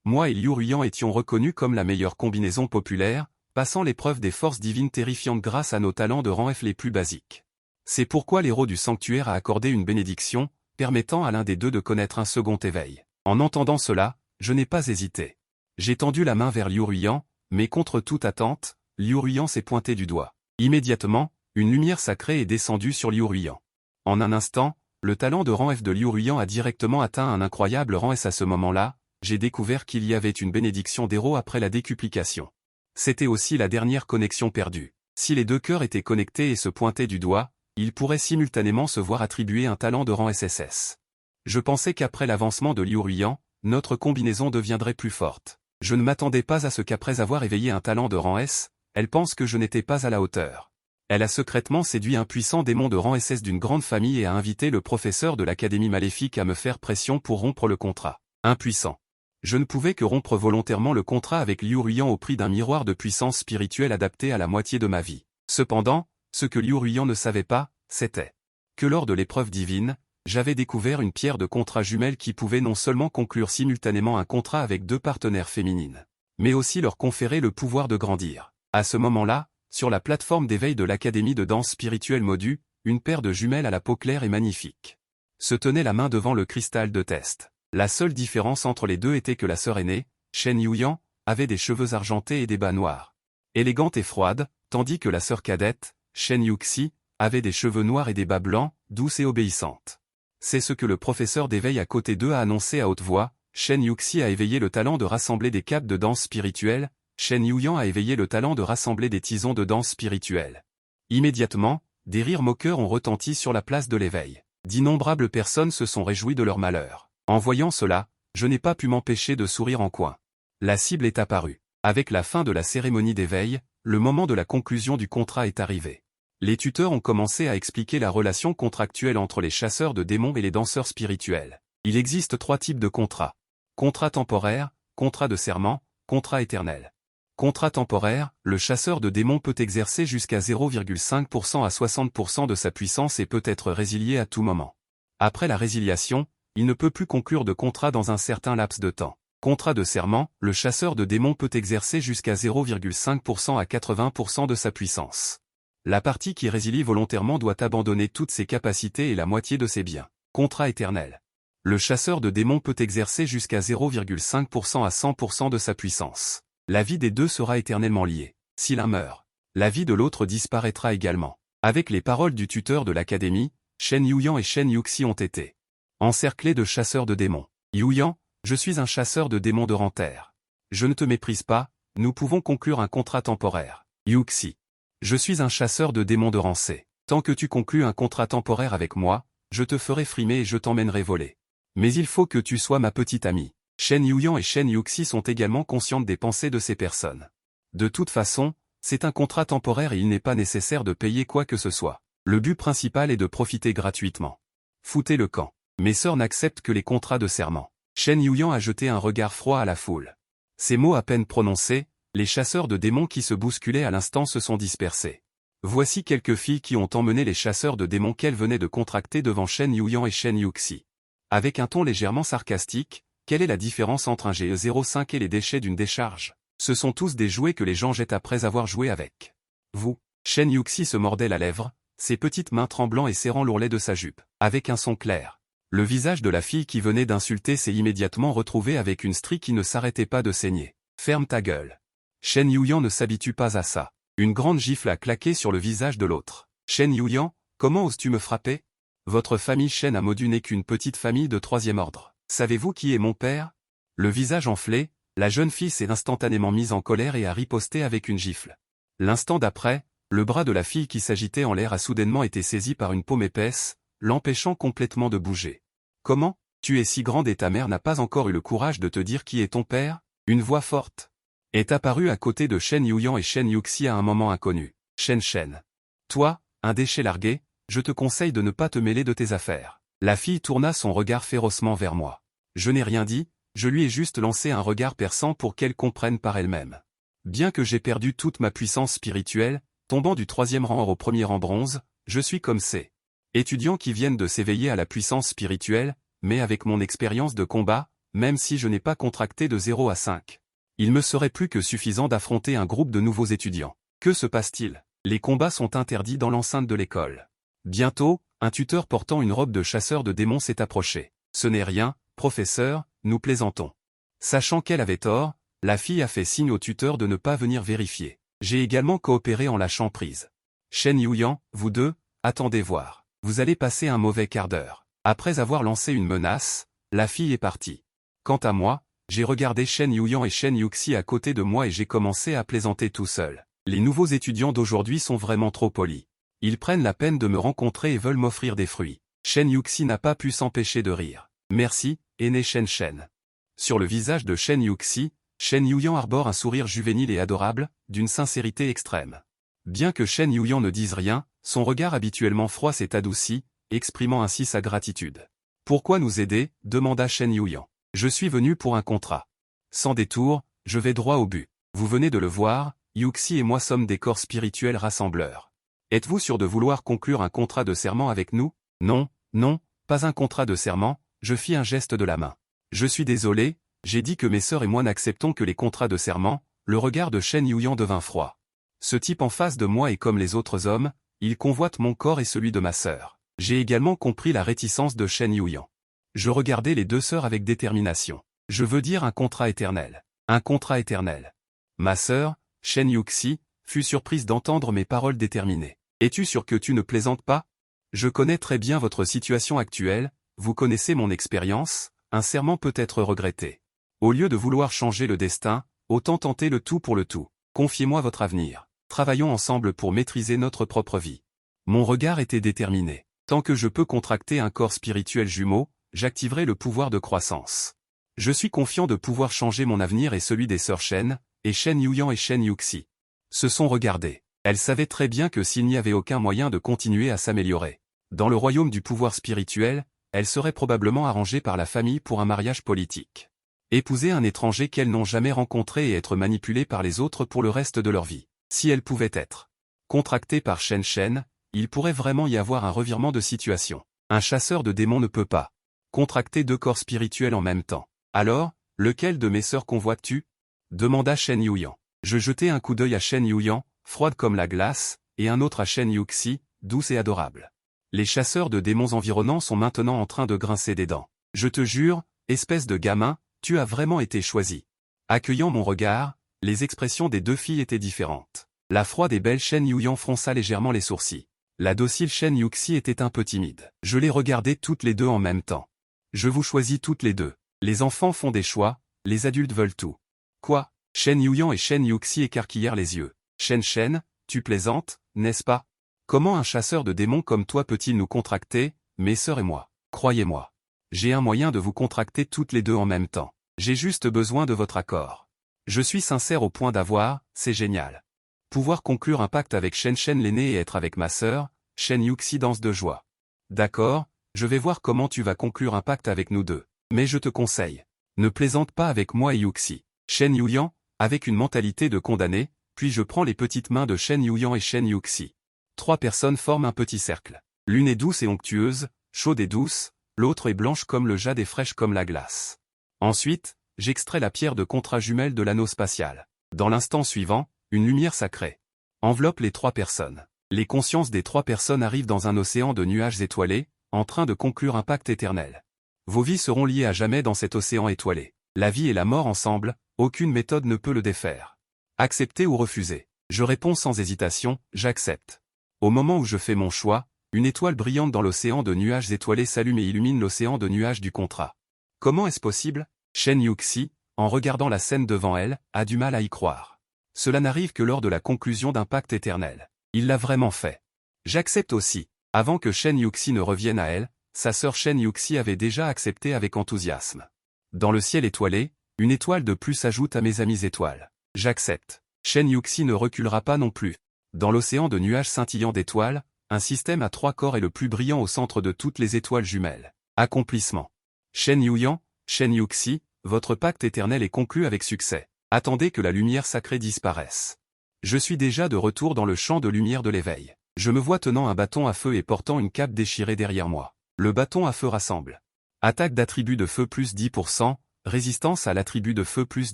moi et Liu Ruyan étions reconnus comme la meilleure combinaison populaire, passant l'épreuve des forces divines terrifiantes grâce à nos talents de rang F les plus basiques. C'est pourquoi l'héros du sanctuaire a accordé une bénédiction, permettant à l'un des deux de connaître un second éveil. En entendant cela, je n'ai pas hésité. J'ai tendu la main vers Liu Ruyan, mais contre toute attente, Liu Ruyan s'est pointé du doigt. Immédiatement, une lumière sacrée est descendue sur Liu Ruyan. En un instant, le talent de rang F de Liu Ruyan a directement atteint un incroyable rang S. À ce moment-là, j'ai découvert qu'il y avait une bénédiction d'héros après la décuplication. C'était aussi la dernière connexion perdue. Si les deux cœurs étaient connectés et se pointaient du doigt, ils pourraient simultanément se voir attribuer un talent de rang SSS. Je pensais qu'après l'avancement de Liu Ruyan, notre combinaison deviendrait plus forte. Je ne m'attendais pas à ce qu'après avoir éveillé un talent de rang S, elle pense que je n'étais pas à la hauteur. Elle a secrètement séduit un puissant démon de rang SS d'une grande famille et a invité le professeur de l'Académie maléfique à me faire pression pour rompre le contrat. Impuissant. Je ne pouvais que rompre volontairement le contrat avec Liu Ruyan au prix d'un miroir de puissance spirituelle adapté à la moitié de ma vie. Cependant, ce que Liu Ruyan ne savait pas, c'était que lors de l'épreuve divine, j'avais découvert une pierre de contrat jumelle qui pouvait non seulement conclure simultanément un contrat avec deux partenaires féminines, mais aussi leur conférer le pouvoir de grandir. À ce moment-là, sur la plateforme d'éveil de l'Académie de danse spirituelle Modu, une paire de jumelles à la peau claire et magnifique se tenait la main devant le cristal de test. La seule différence entre les deux était que la sœur aînée, Shen Yuyan, avait des cheveux argentés et des bas noirs, élégante et froide, tandis que la sœur cadette, Shen Yuxi, avait des cheveux noirs et des bas blancs, douce et obéissante. C'est ce que le professeur d'éveil à côté d'eux a annoncé à haute voix. Shen Yuxi a éveillé le talent de rassembler des capes de danse spirituelle, Shen Yuyan a éveillé le talent de rassembler des tisons de danse spirituelle. Immédiatement, des rires moqueurs ont retenti sur la place de l'éveil. D'innombrables personnes se sont réjouies de leur malheur. En voyant cela, je n'ai pas pu m'empêcher de sourire en coin. La cible est apparue. Avec la fin de la cérémonie d'éveil, le moment de la conclusion du contrat est arrivé. Les tuteurs ont commencé à expliquer la relation contractuelle entre les chasseurs de démons et les danseurs spirituels. Il existe 3 types de contrats. Contrat temporaire, contrat de serment, contrat éternel. Contrat temporaire, le chasseur de démons peut exercer jusqu'à 0,5% à 60% de sa puissance et peut être résilié à tout moment. Après la résiliation, il ne peut plus conclure de contrat dans un certain laps de temps. Contrat de serment, le chasseur de démons peut exercer jusqu'à 0,5% à 80% de sa puissance. La partie qui résilie volontairement doit abandonner toutes ses capacités et la moitié de ses biens. Contrat éternel. Le chasseur de démons peut exercer jusqu'à 0,5% à 100% de sa puissance. La vie des deux sera éternellement liée. Si l'un meurt, la vie de l'autre disparaîtra également. Avec les paroles du tuteur de l'académie, Shen Yuyan et Shen Yuxi ont été encerclés de chasseurs de démons. Yuyan, je suis un chasseur de démons de rang terre. Je ne te méprise pas, nous pouvons conclure un contrat temporaire. Yuxi. Je suis un chasseur de démons de rang C. Tant que tu conclus un contrat temporaire avec moi, je te ferai frimer et je t'emmènerai voler. Mais il faut que tu sois ma petite amie. Shen Yuyan et Shen Yuxi sont également conscientes des pensées de ces personnes. De toute façon, c'est un contrat temporaire et il n'est pas nécessaire de payer quoi que ce soit. Le but principal est de profiter gratuitement. Foutez le camp. Mes sœurs n'acceptent que les contrats de serment. Shen Yuyan a jeté un regard froid à la foule. Ces mots à peine prononcés, les chasseurs de démons qui se bousculaient à l'instant se sont dispersés. Voici quelques filles qui ont emmené les chasseurs de démons qu'elles venaient de contracter devant Shen Yuyan et Shen Yuxi. Avec un ton légèrement sarcastique, quelle est la différence entre un GE05 et les déchets d'une décharge? Ce sont tous des jouets que les gens jettent après avoir joué avec. Vous, Shen Yuxi se mordait la lèvre, ses petites mains tremblant et serrant l'ourlet de sa jupe. Avec un son clair, le visage de la fille qui venait d'insulter s'est immédiatement retrouvé avec une strie qui ne s'arrêtait pas de saigner. Ferme ta gueule. Shen Yuyan ne s'habitue pas à ça. Une grande gifle a claqué sur le visage de l'autre. Shen Yuyan, comment oses-tu me frapper? Votre famille Shen Amodu n'est qu'une petite famille de 3e ordre. Savez-vous qui est mon père? Le visage enflé, la jeune fille s'est instantanément mise en colère et a riposté avec une gifle. L'instant d'après, le bras de la fille qui s'agitait en l'air a soudainement été saisi par une paume épaisse, l'empêchant complètement de bouger. Comment? Tu es si grande et ta mère n'a pas encore eu le courage de te dire qui est ton père? Une voix forte est apparue à côté de Shen Yuyan et Shen Yuxi à un moment inconnu. Shen. Toi, un déchet largué, je te conseille de ne pas te mêler de tes affaires. La fille tourna son regard férocement vers moi. Je n'ai rien dit, je lui ai juste lancé un regard perçant pour qu'elle comprenne par elle-même. Bien que j'ai perdu toute ma puissance spirituelle, tombant du 3e rang au 1er rang bronze, je suis comme ces étudiants qui viennent de s'éveiller à la puissance spirituelle, mais avec mon expérience de combat, même si je n'ai pas contracté de 0 à 5. Il me serait plus que suffisant d'affronter un groupe de nouveaux étudiants. Que se passe-t-il? Les combats sont interdits dans l'enceinte de l'école. Bientôt, un tuteur portant une robe de chasseur de démons s'est approché. Ce n'est rien, professeur, nous plaisantons. Sachant qu'elle avait tort, la fille a fait signe au tuteur de ne pas venir vérifier. J'ai également coopéré en lâchant prise. Shen Yuyan, vous deux, attendez voir. Vous allez passer un mauvais quart d'heure. Après avoir lancé une menace, la fille est partie. Quant à moi, j'ai regardé Shen Yuyan et Shen Yuxi à côté de moi et j'ai commencé à plaisanter tout seul. Les nouveaux étudiants d'aujourd'hui sont vraiment trop polis. Ils prennent la peine de me rencontrer et veulent m'offrir des fruits. Shen Yuxi n'a pas pu s'empêcher de rire. Merci, aîné Shen Shen. Sur le visage de Shen Yuxi, Shen Yuyan arbore un sourire juvénile et adorable, d'une sincérité extrême. Bien que Shen Yuyan ne dise rien, son regard habituellement froid s'est adouci, exprimant ainsi sa gratitude. Pourquoi nous aider? Demanda Shen Yuyan. Je suis venu pour un contrat. Sans détour, je vais droit au but. Vous venez de le voir, Yuxi et moi sommes des corps spirituels rassembleurs. Êtes-vous sûr de vouloir conclure un contrat de serment avec nous? Non, non, pas un contrat de serment, je fis un geste de la main. Je suis désolé, j'ai dit que mes sœurs et moi n'acceptons que les contrats de serment. Le regard de Shen Yuyan devint froid. Ce type en face de moi est comme les autres hommes, il convoite mon corps et celui de ma sœur. J'ai également compris la réticence de Shen Yuyan. Je regardais les deux sœurs avec détermination. Je veux dire un contrat éternel. Un contrat éternel. Ma sœur, Shen Yuxi, fut surprise d'entendre mes paroles déterminées. Es-tu sûr que tu ne plaisantes pas? Je connais très bien votre situation actuelle, vous connaissez mon expérience, un serment peut être regretté. Au lieu de vouloir changer le destin, autant tenter le tout pour le tout. Confiez-moi votre avenir. Travaillons ensemble pour maîtriser notre propre vie. Mon regard était déterminé. Tant que je peux contracter un corps spirituel jumeau, j'activerai le pouvoir de croissance. Je suis confiant de pouvoir changer mon avenir et celui des sœurs Shen, et Shen Yuyan et Shen Yuxi. Se sont regardés. Elles savaient très bien que s'il n'y avait aucun moyen de continuer à s'améliorer, dans le royaume du pouvoir spirituel, elles seraient probablement arrangées par la famille pour un mariage politique. Épouser un étranger qu'elles n'ont jamais rencontré et être manipulées par les autres pour le reste de leur vie. Si elles pouvaient être contractées par Shen Shen, il pourrait vraiment y avoir un revirement de situation. Un chasseur de démons ne peut pas contracter deux corps spirituels en même temps. Alors, lequel de mes sœurs convoites-tu? Demanda Shen Yuyan. Je jetai un coup d'œil à Shen Yuyan, froide comme la glace, et un autre à Shen Yuxi, douce et adorable. Les chasseurs de démons environnants sont maintenant en train de grincer des dents. Je te jure, espèce de gamin, tu as vraiment été choisi. Accueillant mon regard, les expressions des deux filles étaient différentes. La froide et belle Shen Yuyan fronça légèrement les sourcils. La docile Shen Yuxi était un peu timide. Je les regardais toutes les deux en même temps. Je vous choisis toutes les deux. Les enfants font des choix, les adultes veulent tout. Quoi? Shen Yuyan et Shen Yuxi écarquillèrent les yeux. Shen Shen, tu plaisantes, n'est-ce pas? Comment un chasseur de démons comme toi peut-il nous contracter, mes sœurs et moi? Croyez-moi. J'ai un moyen de vous contracter toutes les deux en même temps. J'ai juste besoin de votre accord. Je suis sincère au point d'avoir, c'est génial. Pouvoir conclure un pacte avec Shen Shen l'aîné et être avec ma sœur, Shen Yuxi danse de joie. D'accord, je vais voir comment tu vas conclure un pacte avec nous deux. Mais je te conseille. Ne plaisante pas avec moi et Yuxi. Shen Yuyan, avec une mentalité de condamné, puis je prends les petites mains de Shen Yuyan et Shen Yuxi. Trois personnes forment un petit cercle. L'une est douce et onctueuse, chaude et douce, l'autre est blanche comme le jade et fraîche comme la glace. Ensuite, j'extrais la pierre de contrat jumelle de l'anneau spatial. Dans l'instant suivant, une lumière sacrée enveloppe les trois personnes. Les consciences des trois personnes arrivent dans un océan de nuages étoilés, en train de conclure un pacte éternel. Vos vies seront liées à jamais dans cet océan étoilé. La vie et la mort ensemble, aucune méthode ne peut le défaire. Accepter ou refuser. Je réponds sans hésitation, j'accepte. Au moment où je fais mon choix, une étoile brillante dans l'océan de nuages étoilés s'allume et illumine l'océan de nuages du contrat. Comment est-ce possible? Shen Yuxi, en regardant la scène devant elle, a du mal à y croire. Cela n'arrive que lors de la conclusion d'un pacte éternel. Il l'a vraiment fait. J'accepte aussi. Avant que Shen Yuxi ne revienne à elle, sa sœur Shen Yuxi avait déjà accepté avec enthousiasme. Dans le ciel étoilé, une étoile de plus s'ajoute à mes amies étoiles. J'accepte. Shen Yuxi ne reculera pas non plus. Dans l'océan de nuages scintillants d'étoiles, un système à 3 corps est le plus brillant au centre de toutes les étoiles jumelles. Accomplissement. Shen Yuyan, Shen Yuxi, votre pacte éternel est conclu avec succès. Attendez que la lumière sacrée disparaisse. Je suis déjà de retour dans le champ de lumière de l'éveil. Je me vois tenant un bâton à feu et portant une cape déchirée derrière moi. Le bâton à feu rassemble. Attaque d'attribut de feu plus 10%, Résistance à l'attribut de feu plus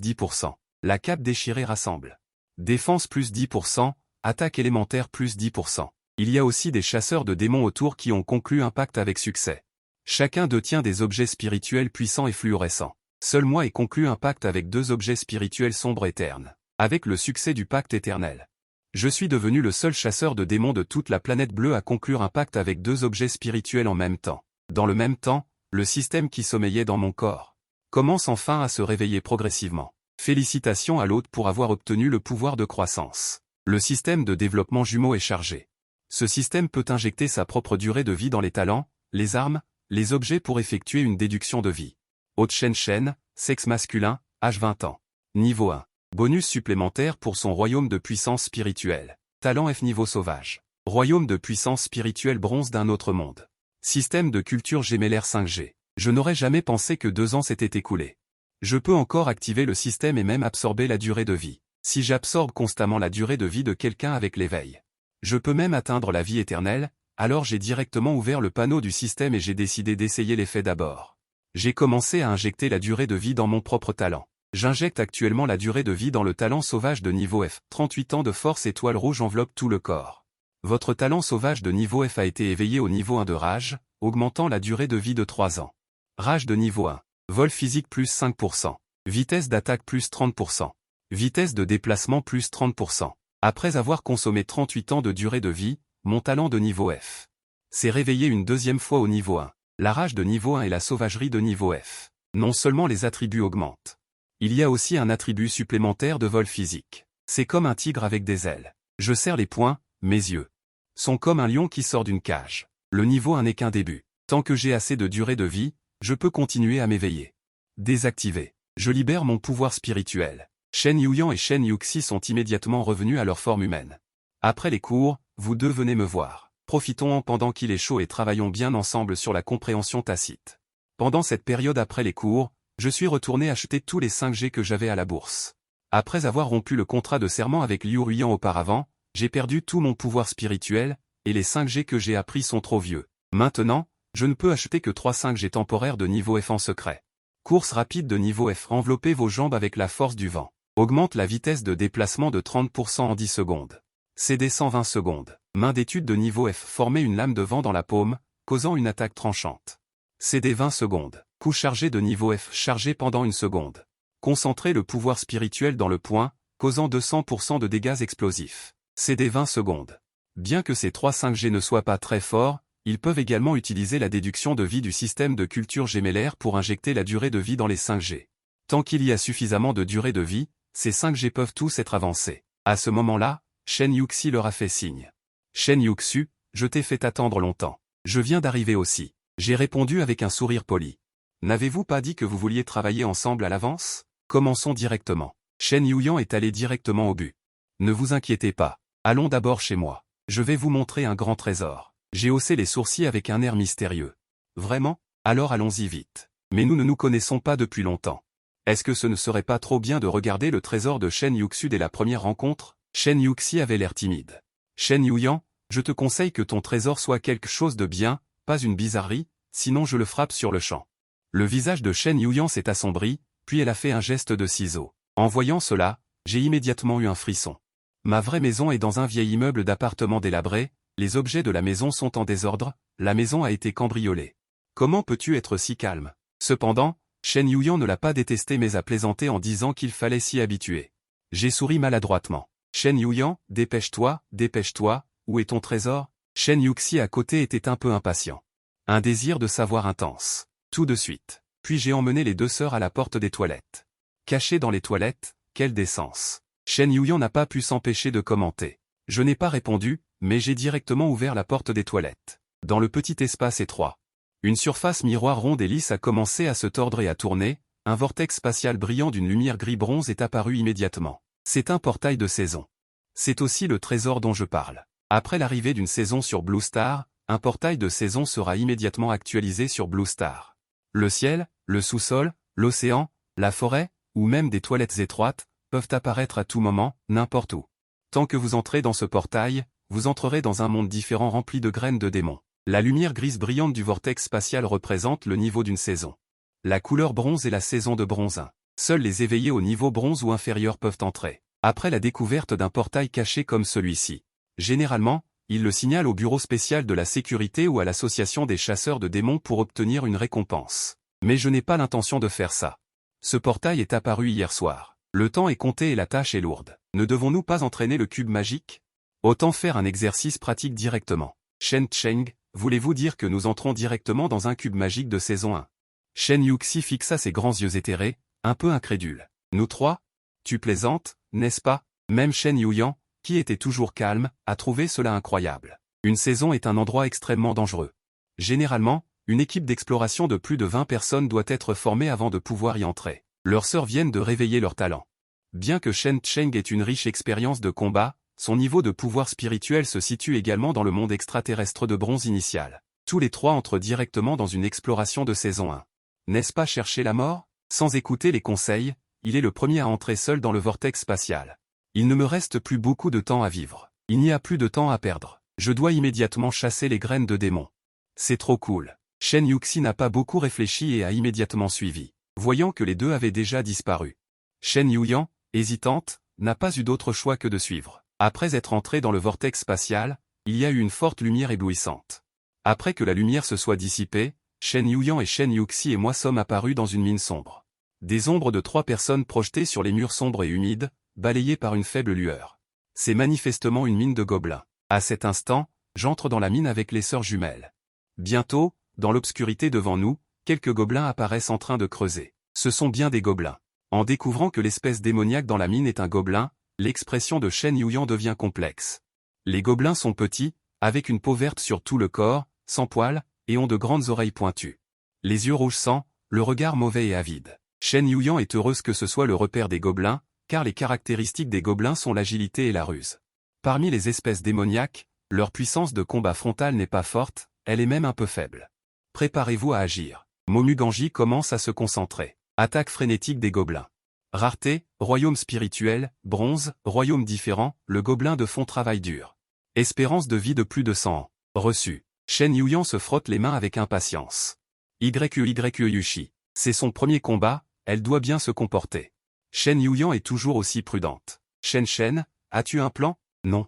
10%. La cape déchirée rassemble. Défense plus 10%, attaque élémentaire plus 10%. Il y a aussi des chasseurs de démons autour qui ont conclu un pacte avec succès. Chacun détient des objets spirituels puissants et fluorescents. Seul moi ai conclu un pacte avec 2 objets spirituels sombres et ternes. Avec le succès du pacte éternel. Je suis devenu le seul chasseur de démons de toute la planète bleue à conclure un pacte avec 2 objets spirituels en même temps. Dans le même temps, le système qui sommeillait dans mon corps commence enfin à se réveiller progressivement. Félicitations à l'hôte pour avoir obtenu le pouvoir de croissance. Le système de développement jumeau est chargé. Ce système peut injecter sa propre durée de vie dans les talents, les armes, les objets pour effectuer une déduction de vie. Haute Shen, sexe masculin, âge 20 ans. Niveau 1. Bonus supplémentaire pour son royaume de puissance spirituelle. Talent F niveau sauvage. Royaume de puissance spirituelle bronze d'un autre monde. Système de culture gémellaire 5G. Je n'aurais jamais pensé que 2 ans s'étaient écoulés. Je peux encore activer le système et même absorber la durée de vie. Si j'absorbe constamment la durée de vie de quelqu'un avec l'éveil, je peux même atteindre la vie éternelle, alors j'ai directement ouvert le panneau du système et j'ai décidé d'essayer l'effet d'abord. J'ai commencé à injecter la durée de vie dans mon propre talent. J'injecte actuellement la durée de vie dans le talent sauvage de niveau F. 38 ans de force étoile rouge enveloppe tout le corps. Votre talent sauvage de niveau F a été éveillé au niveau 1 de rage, augmentant la durée de vie de 3 ans. Rage de niveau 1. Vol physique plus 5%. Vitesse d'attaque plus 30%. Vitesse de déplacement plus 30%. Après avoir consommé 38 ans de durée de vie, mon talent de niveau F s'est réveillé une 2e fois au niveau 1. La rage de niveau 1 et la sauvagerie de niveau F. Non seulement les attributs augmentent. Il y a aussi un attribut supplémentaire de vol physique. C'est comme un tigre avec des ailes. Je serre les poings, mes yeux sont comme un lion qui sort d'une cage. Le niveau 1 n'est qu'un début. Tant que j'ai assez de durée de vie, je peux continuer à m'éveiller. Désactiver. Je libère mon pouvoir spirituel. Shen Yuyan et Shen Yuxi sont immédiatement revenus à leur forme humaine. Après les cours, vous deux venez me voir. Profitons-en pendant qu'il est chaud et travaillons bien ensemble sur la compréhension tacite. Pendant cette période après les cours, je suis retourné acheter tous les 5G que j'avais à la bourse. Après avoir rompu le contrat de serment avec Liu Ruyan auparavant, j'ai perdu tout mon pouvoir spirituel, et les 5G que j'ai appris sont trop vieux. Maintenant, je ne peux acheter que 3 5G temporaires de niveau F en secret. Course rapide de niveau F. Enveloppez vos jambes avec la force du vent. Augmente la vitesse de déplacement de 30% en 10 secondes. CD 120 secondes. Main d'étude de niveau F. Former une lame de vent dans la paume, causant une attaque tranchante. CD 20 secondes. Coup chargé de niveau F. Chargé pendant 1 seconde. Concentrer le pouvoir spirituel dans le poing, causant 200% de dégâts explosifs. CD 20 secondes. Bien que ces 3 5G ne soient pas très forts, ils peuvent également utiliser la déduction de vie du système de culture gémellaire pour injecter la durée de vie dans les 5G. Tant qu'il y a suffisamment de durée de vie, ces 5G peuvent tous être avancés. À ce moment-là, Shen Yuxi leur a fait signe. Shen Yuxu, je t'ai fait attendre longtemps. Je viens d'arriver aussi. J'ai répondu avec un sourire poli. N'avez-vous pas dit que vous vouliez travailler ensemble à l'avance? Commençons directement. Shen Yuyan est allé directement au but. Ne vous inquiétez pas. Allons d'abord chez moi. Je vais vous montrer un grand trésor. J'ai haussé les sourcils avec un air mystérieux. Vraiment? Alors allons-y vite. Mais nous ne nous connaissons pas depuis longtemps. Est-ce que ce ne serait pas trop bien de regarder le trésor de Shen Yuxu dès la première rencontre? Shen Yuxi avait l'air timide. Shen Yuyan, je te conseille que ton trésor soit quelque chose de bien, pas une bizarrerie, sinon je le frappe sur le champ. Le visage de Shen Yuyan s'est assombri, puis elle a fait un geste de ciseau. En voyant cela, j'ai immédiatement eu un frisson. Ma vraie maison est dans un vieil immeuble d'appartements délabré, les objets de la maison sont en désordre, la maison a été cambriolée. Comment peux-tu être si calme? Cependant, Shen Yuyan ne l'a pas détesté mais a plaisanté en disant qu'il fallait s'y habituer. J'ai souri maladroitement. Shen Yuyan, dépêche-toi, où est ton trésor? Shen Yuxi à côté était un peu impatient. Un désir de savoir intense. Tout de suite. Puis j'ai emmené les 2 sœurs à la porte des toilettes. Cachées dans les toilettes, quelle décence. Shen Yuyan n'a pas pu s'empêcher de commenter. Je n'ai pas répondu, mais j'ai directement ouvert la porte des toilettes. Dans le petit espace étroit. Une surface miroir ronde et lisse a commencé à se tordre et à tourner, un vortex spatial brillant d'une lumière gris-bronze est apparu immédiatement. C'est un portail de saison. C'est aussi le trésor dont je parle. Après l'arrivée d'une saison sur Blue Star, un portail de saison sera immédiatement actualisé sur Blue Star. Le ciel, le sous-sol, l'océan, la forêt, ou même des toilettes étroites, peuvent apparaître à tout moment, n'importe où. Tant que vous entrez dans ce portail, vous entrerez dans un monde différent rempli de graines de démons. La lumière grise brillante du vortex spatial représente le niveau d'une saison. La couleur bronze est la saison de bronze 1. Seuls les éveillés au niveau bronze ou inférieur peuvent entrer. Après la découverte d'un portail caché comme celui-ci. Généralement, ils le signalent au bureau spécial de la sécurité ou à l'association des chasseurs de démons pour obtenir une récompense. Mais je n'ai pas l'intention de faire ça. Ce portail est apparu hier soir. Le temps est compté et la tâche est lourde. Ne devons-nous pas entraîner le cube magique? Autant faire un exercice pratique directement. Shen Cheng, voulez-vous dire que nous entrons directement dans un cube magique de saison 1? Shen Yuxi fixa ses grands yeux éthérés, un peu incrédule. Nous trois? Tu plaisantes, n'est-ce pas? Même Shen Yuyan, qui était toujours calme, a trouvé cela incroyable. Une saison est un endroit extrêmement dangereux. Généralement, une équipe d'exploration de plus de 20 personnes doit être formée avant de pouvoir y entrer. Leurs sœurs viennent de réveiller leur talent. Bien que Shen Cheng ait une riche expérience de combat, son niveau de pouvoir spirituel se situe également dans le monde extraterrestre de bronze initial. Tous les trois entrent directement dans une exploration de saison 1. N'est-ce pas chercher la mort? Sans écouter les conseils, il est le premier à entrer seul dans le vortex spatial. Il ne me reste plus beaucoup de temps à vivre. Il n'y a plus de temps à perdre. Je dois immédiatement chasser les graines de démons. C'est trop cool. Shen Yuxi n'a pas beaucoup réfléchi et a immédiatement suivi, voyant que les deux avaient déjà disparu. Shen Yuyan, hésitante, n'a pas eu d'autre choix que de suivre. Après être entré dans le vortex spatial, il y a eu une forte lumière éblouissante. Après que la lumière se soit dissipée, Shen Yuyan et Shen Yuxi et moi sommes apparus dans une mine sombre. Des ombres de 3 personnes projetées sur les murs sombres et humides, balayées par une faible lueur. C'est manifestement une mine de gobelins. À cet instant, j'entre dans la mine avec les sœurs jumelles. Bientôt, dans l'obscurité devant nous, quelques gobelins apparaissent en train de creuser. Ce sont bien des gobelins. En découvrant que l'espèce démoniaque dans la mine est un gobelin, l'expression de Shen Yuyan devient complexe. Les gobelins sont petits, avec une peau verte sur tout le corps, sans poils, et ont de grandes oreilles pointues. Les yeux rouge sang, le regard mauvais et avide. Shen Yuyan est heureuse que ce soit le repère des gobelins, car les caractéristiques des gobelins sont l'agilité et la ruse. Parmi les espèces démoniaques, leur puissance de combat frontal n'est pas forte, elle est même un peu faible. Préparez-vous à agir. Momuganji commence à se concentrer. Attaque frénétique des gobelins. Rareté, royaume spirituel, bronze, royaume différent, le gobelin de fond travaille dur. Espérance de vie de plus de 100 ans. Reçu. Shen Yuyan se frotte les mains avec impatience. Yushi. C'est son premier combat, elle doit bien se comporter. Shen Yuyan est toujours aussi prudente. Shen, as-tu un plan? Non.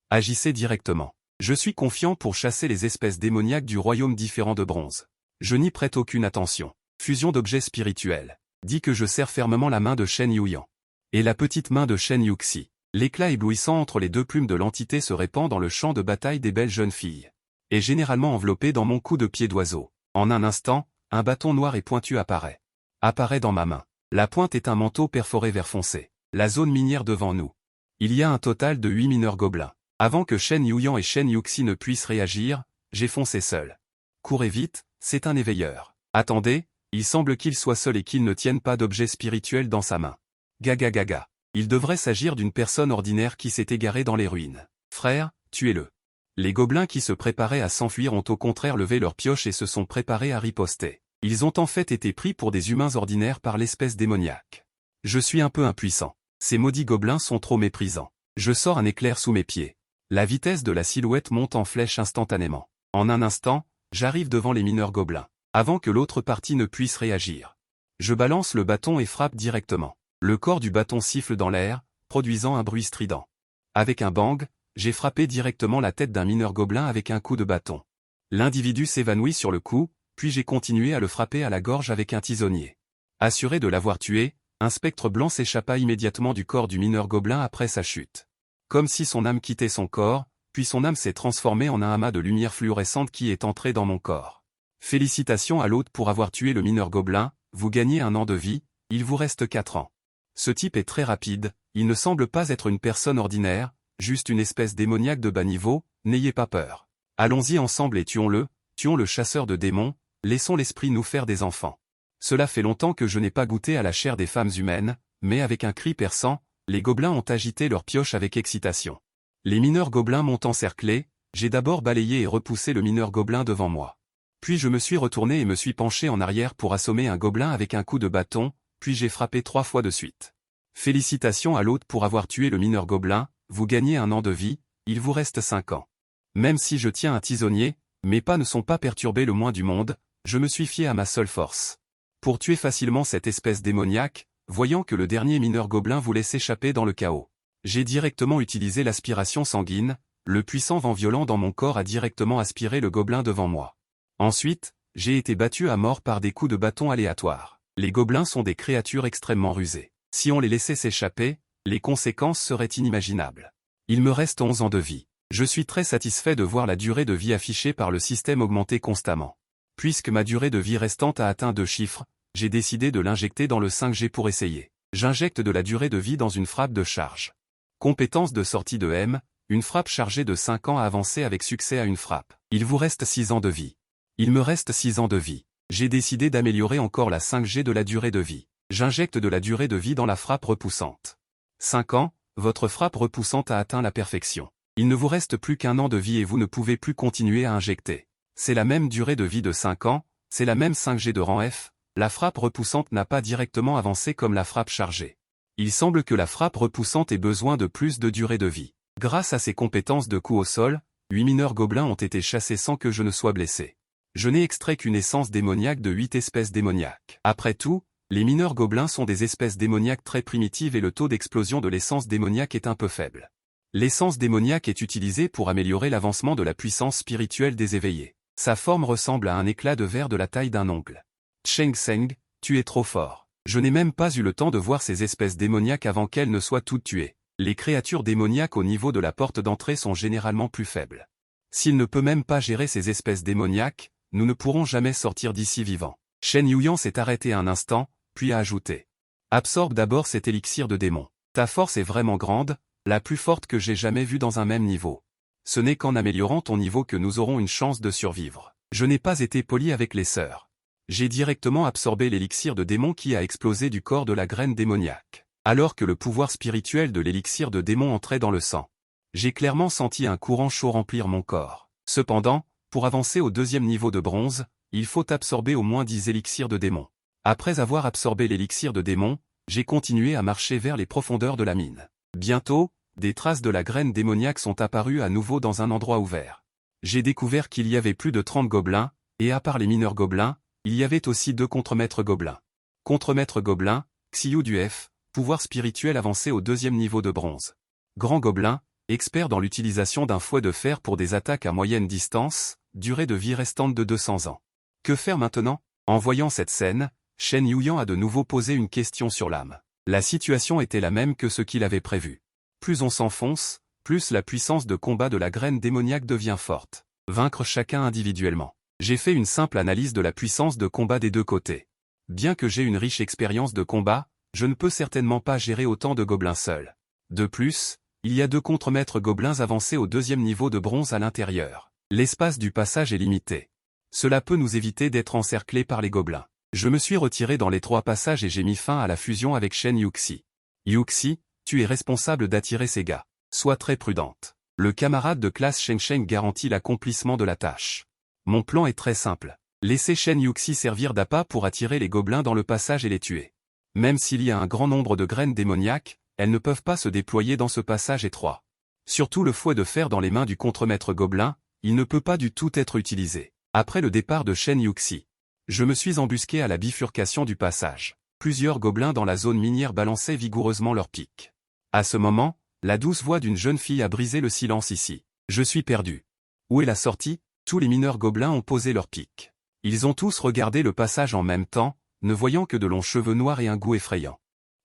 Agissez directement. Je suis confiant pour chasser les espèces démoniaques du royaume différent de bronze. Je n'y prête aucune attention. Fusion d'objets spirituels. Dit que je serre fermement la main de Shen Yuyan. Et la petite main de Shen Yuxi. L'éclat éblouissant entre les deux plumes de l'entité se répand dans le champ de bataille des belles jeunes filles. Et généralement enveloppé dans mon coup de pied d'oiseau. En un instant, un bâton noir et pointu apparaît. Apparaît dans ma main. La pointe est un manteau perforé vert foncé. La zone minière devant nous. Il y a un total de 8 mineurs gobelins. Avant que Shen Yuyan et Shen Yuxi ne puissent réagir, j'ai foncé seul. Courez vite, c'est un éveilleur. Attendez, il semble qu'il soit seul et qu'il ne tienne pas d'objet spirituel dans sa main. Gaga. Il devrait s'agir d'une personne ordinaire qui s'est égarée dans les ruines. Frère, tuez-le. Les gobelins qui se préparaient à s'enfuir ont au contraire levé leurs pioches et se sont préparés à riposter. Ils ont en fait été pris pour des humains ordinaires par l'espèce démoniaque. Je suis un peu impuissant. Ces maudits gobelins sont trop méprisants. Je sors un éclair sous mes pieds. La vitesse de la silhouette monte en flèche instantanément. En un instant, j'arrive devant les mineurs gobelins. Avant que l'autre partie ne puisse réagir. Je balance le bâton et frappe directement. Le corps du bâton siffle dans l'air, produisant un bruit strident. Avec un bang, j'ai frappé directement la tête d'un mineur gobelin avec un coup de bâton. L'individu s'évanouit sur le coup, puis j'ai continué à le frapper à la gorge avec un tisonnier. Assuré de l'avoir tué, un spectre blanc s'échappa immédiatement du corps du mineur gobelin après sa chute. Comme si son âme quittait son corps, puis son âme s'est transformée en un amas de lumière fluorescente qui est entré dans mon corps. Félicitations à l'hôte pour avoir tué le mineur gobelin, vous gagnez 1 an de vie, il vous reste 4 ans. Ce type est très rapide, il ne semble pas être une personne ordinaire, juste une espèce démoniaque de bas niveau, n'ayez pas peur. Allons-y ensemble et tuons le chasseur de démons, laissons l'esprit nous faire des enfants. Cela fait longtemps que je n'ai pas goûté à la chair des femmes humaines, mais avec un cri perçant, les gobelins ont agité leurs pioches avec excitation. Les mineurs gobelins m'ont encerclé, j'ai d'abord balayé et repoussé le mineur gobelin devant moi. Puis je me suis retourné et me suis penché en arrière pour assommer un gobelin avec un coup de bâton, puis j'ai frappé 3 fois de suite. Félicitations à l'hôte pour avoir tué le mineur gobelin, vous gagnez 1 an de vie, il vous reste 5 ans. Même si je tiens un tisonnier, mes pas ne sont pas perturbés le moins du monde, je me suis fié à ma seule force. Pour tuer facilement cette espèce démoniaque, voyant que le dernier mineur gobelin voulait s'échapper dans le chaos, j'ai directement utilisé l'aspiration sanguine, le puissant vent violent dans mon corps a directement aspiré le gobelin devant moi. Ensuite, j'ai été battu à mort par des coups de bâton aléatoires. Les gobelins sont des créatures extrêmement rusées. Si on les laissait s'échapper, les conséquences seraient inimaginables. Il me reste 11 ans de vie. Je suis très satisfait de voir la durée de vie affichée par le système augmenter constamment. Puisque ma durée de vie restante a atteint 2 chiffres, j'ai décidé de l'injecter dans le 5G pour essayer. J'injecte de la durée de vie dans une frappe de charge. Compétence de sortie de M, une frappe chargée de 5 ans à avancer avec succès à une frappe. Il vous reste 6 ans de vie. Il me reste 6 ans de vie. J'ai décidé d'améliorer encore la 5G de la durée de vie. J'injecte de la durée de vie dans la frappe repoussante. 5 ans, votre frappe repoussante a atteint la perfection. Il ne vous reste plus qu'1 an de vie et vous ne pouvez plus continuer à injecter. C'est la même durée de vie de 5 ans, c'est la même 5G de rang F, la frappe repoussante n'a pas directement avancé comme la frappe chargée. Il semble que la frappe repoussante ait besoin de plus de durée de vie. Grâce à ses compétences de coup au sol, 8 mineurs gobelins ont été chassés sans que je ne sois blessé. Je n'ai extrait qu'une essence démoniaque de 8 espèces démoniaques. Après tout, les mineurs gobelins sont des espèces démoniaques très primitives et le taux d'explosion de l'essence démoniaque est un peu faible. L'essence démoniaque est utilisée pour améliorer l'avancement de la puissance spirituelle des éveillés. Sa forme ressemble à un éclat de verre de la taille d'un ongle. Cheng Seng, tu es trop fort. Je n'ai même pas eu le temps de voir ces espèces démoniaques avant qu'elles ne soient toutes tuées. Les créatures démoniaques au niveau de la porte d'entrée sont généralement plus faibles. S'il ne peut même pas gérer ces espèces démoniaques, nous ne pourrons jamais sortir d'ici vivants. Shen Yuyan s'est arrêté un instant, puis a ajouté. Absorbe d'abord cet élixir de démon. Ta force est vraiment grande, la plus forte que j'ai jamais vue dans un même niveau. Ce n'est qu'en améliorant ton niveau que nous aurons une chance de survivre. Je n'ai pas été poli avec les sœurs. J'ai directement absorbé l'élixir de démon qui a explosé du corps de la graine démoniaque. Alors que le pouvoir spirituel de l'élixir de démon entrait dans le sang. J'ai clairement senti un courant chaud remplir mon corps. Cependant, pour avancer au 2e niveau de bronze, il faut absorber au moins 10 élixirs de démon. Après avoir absorbé l'élixir de démon, j'ai continué à marcher vers les profondeurs de la mine. Bientôt, des traces de la graine démoniaque sont apparues à nouveau dans un endroit ouvert. J'ai découvert qu'il y avait plus de 30 gobelins, et à part les mineurs gobelins, il y avait aussi 2 contremaîtres gobelins. Contremaître gobelin, Xiu du F, pouvoir spirituel avancé au 2e niveau de bronze. Grand gobelin, expert dans l'utilisation d'un fouet de fer pour des attaques à moyenne distance, durée de vie restante de 200 ans. Que faire maintenant? En voyant cette scène, Shen Yuyan a de nouveau posé une question sur l'âme. La situation était la même que ce qu'il avait prévu. Plus on s'enfonce, plus la puissance de combat de la graine démoniaque devient forte. Vaincre chacun individuellement. J'ai fait une simple analyse de la puissance de combat des deux côtés. Bien que j'ai une riche expérience de combat, je ne peux certainement pas gérer autant de gobelins seuls. De plus, il y a 2 contremaîtres gobelins avancés au 2e niveau de bronze à l'intérieur. L'espace du passage est limité. Cela peut nous éviter d'être encerclés par les gobelins. Je me suis retiré dans l'étroit passage et j'ai mis fin à la fusion avec Shen Yuxi. Yuxi, tu es responsable d'attirer ces gars. Sois très prudente. Le camarade de classe Sheng Sheng garantit l'accomplissement de la tâche. Mon plan est très simple. Laissez Shen Yuxi servir d'appât pour attirer les gobelins dans le passage et les tuer. Même s'il y a un grand nombre de graines démoniaques, elles ne peuvent pas se déployer dans ce passage étroit. Surtout le fouet de fer dans les mains du contremaître gobelin, il ne peut pas du tout être utilisé. Après le départ de Shen Yuxi, je me suis embusqué à la bifurcation du passage. Plusieurs gobelins dans la zone minière balançaient vigoureusement leurs pics. À ce moment, la douce voix d'une jeune fille a brisé le silence ici. Je suis perdu. Où est la sortie? Tous les mineurs gobelins ont posé leurs pics. Ils ont tous regardé le passage en même temps, ne voyant que de longs cheveux noirs et un goût effrayant.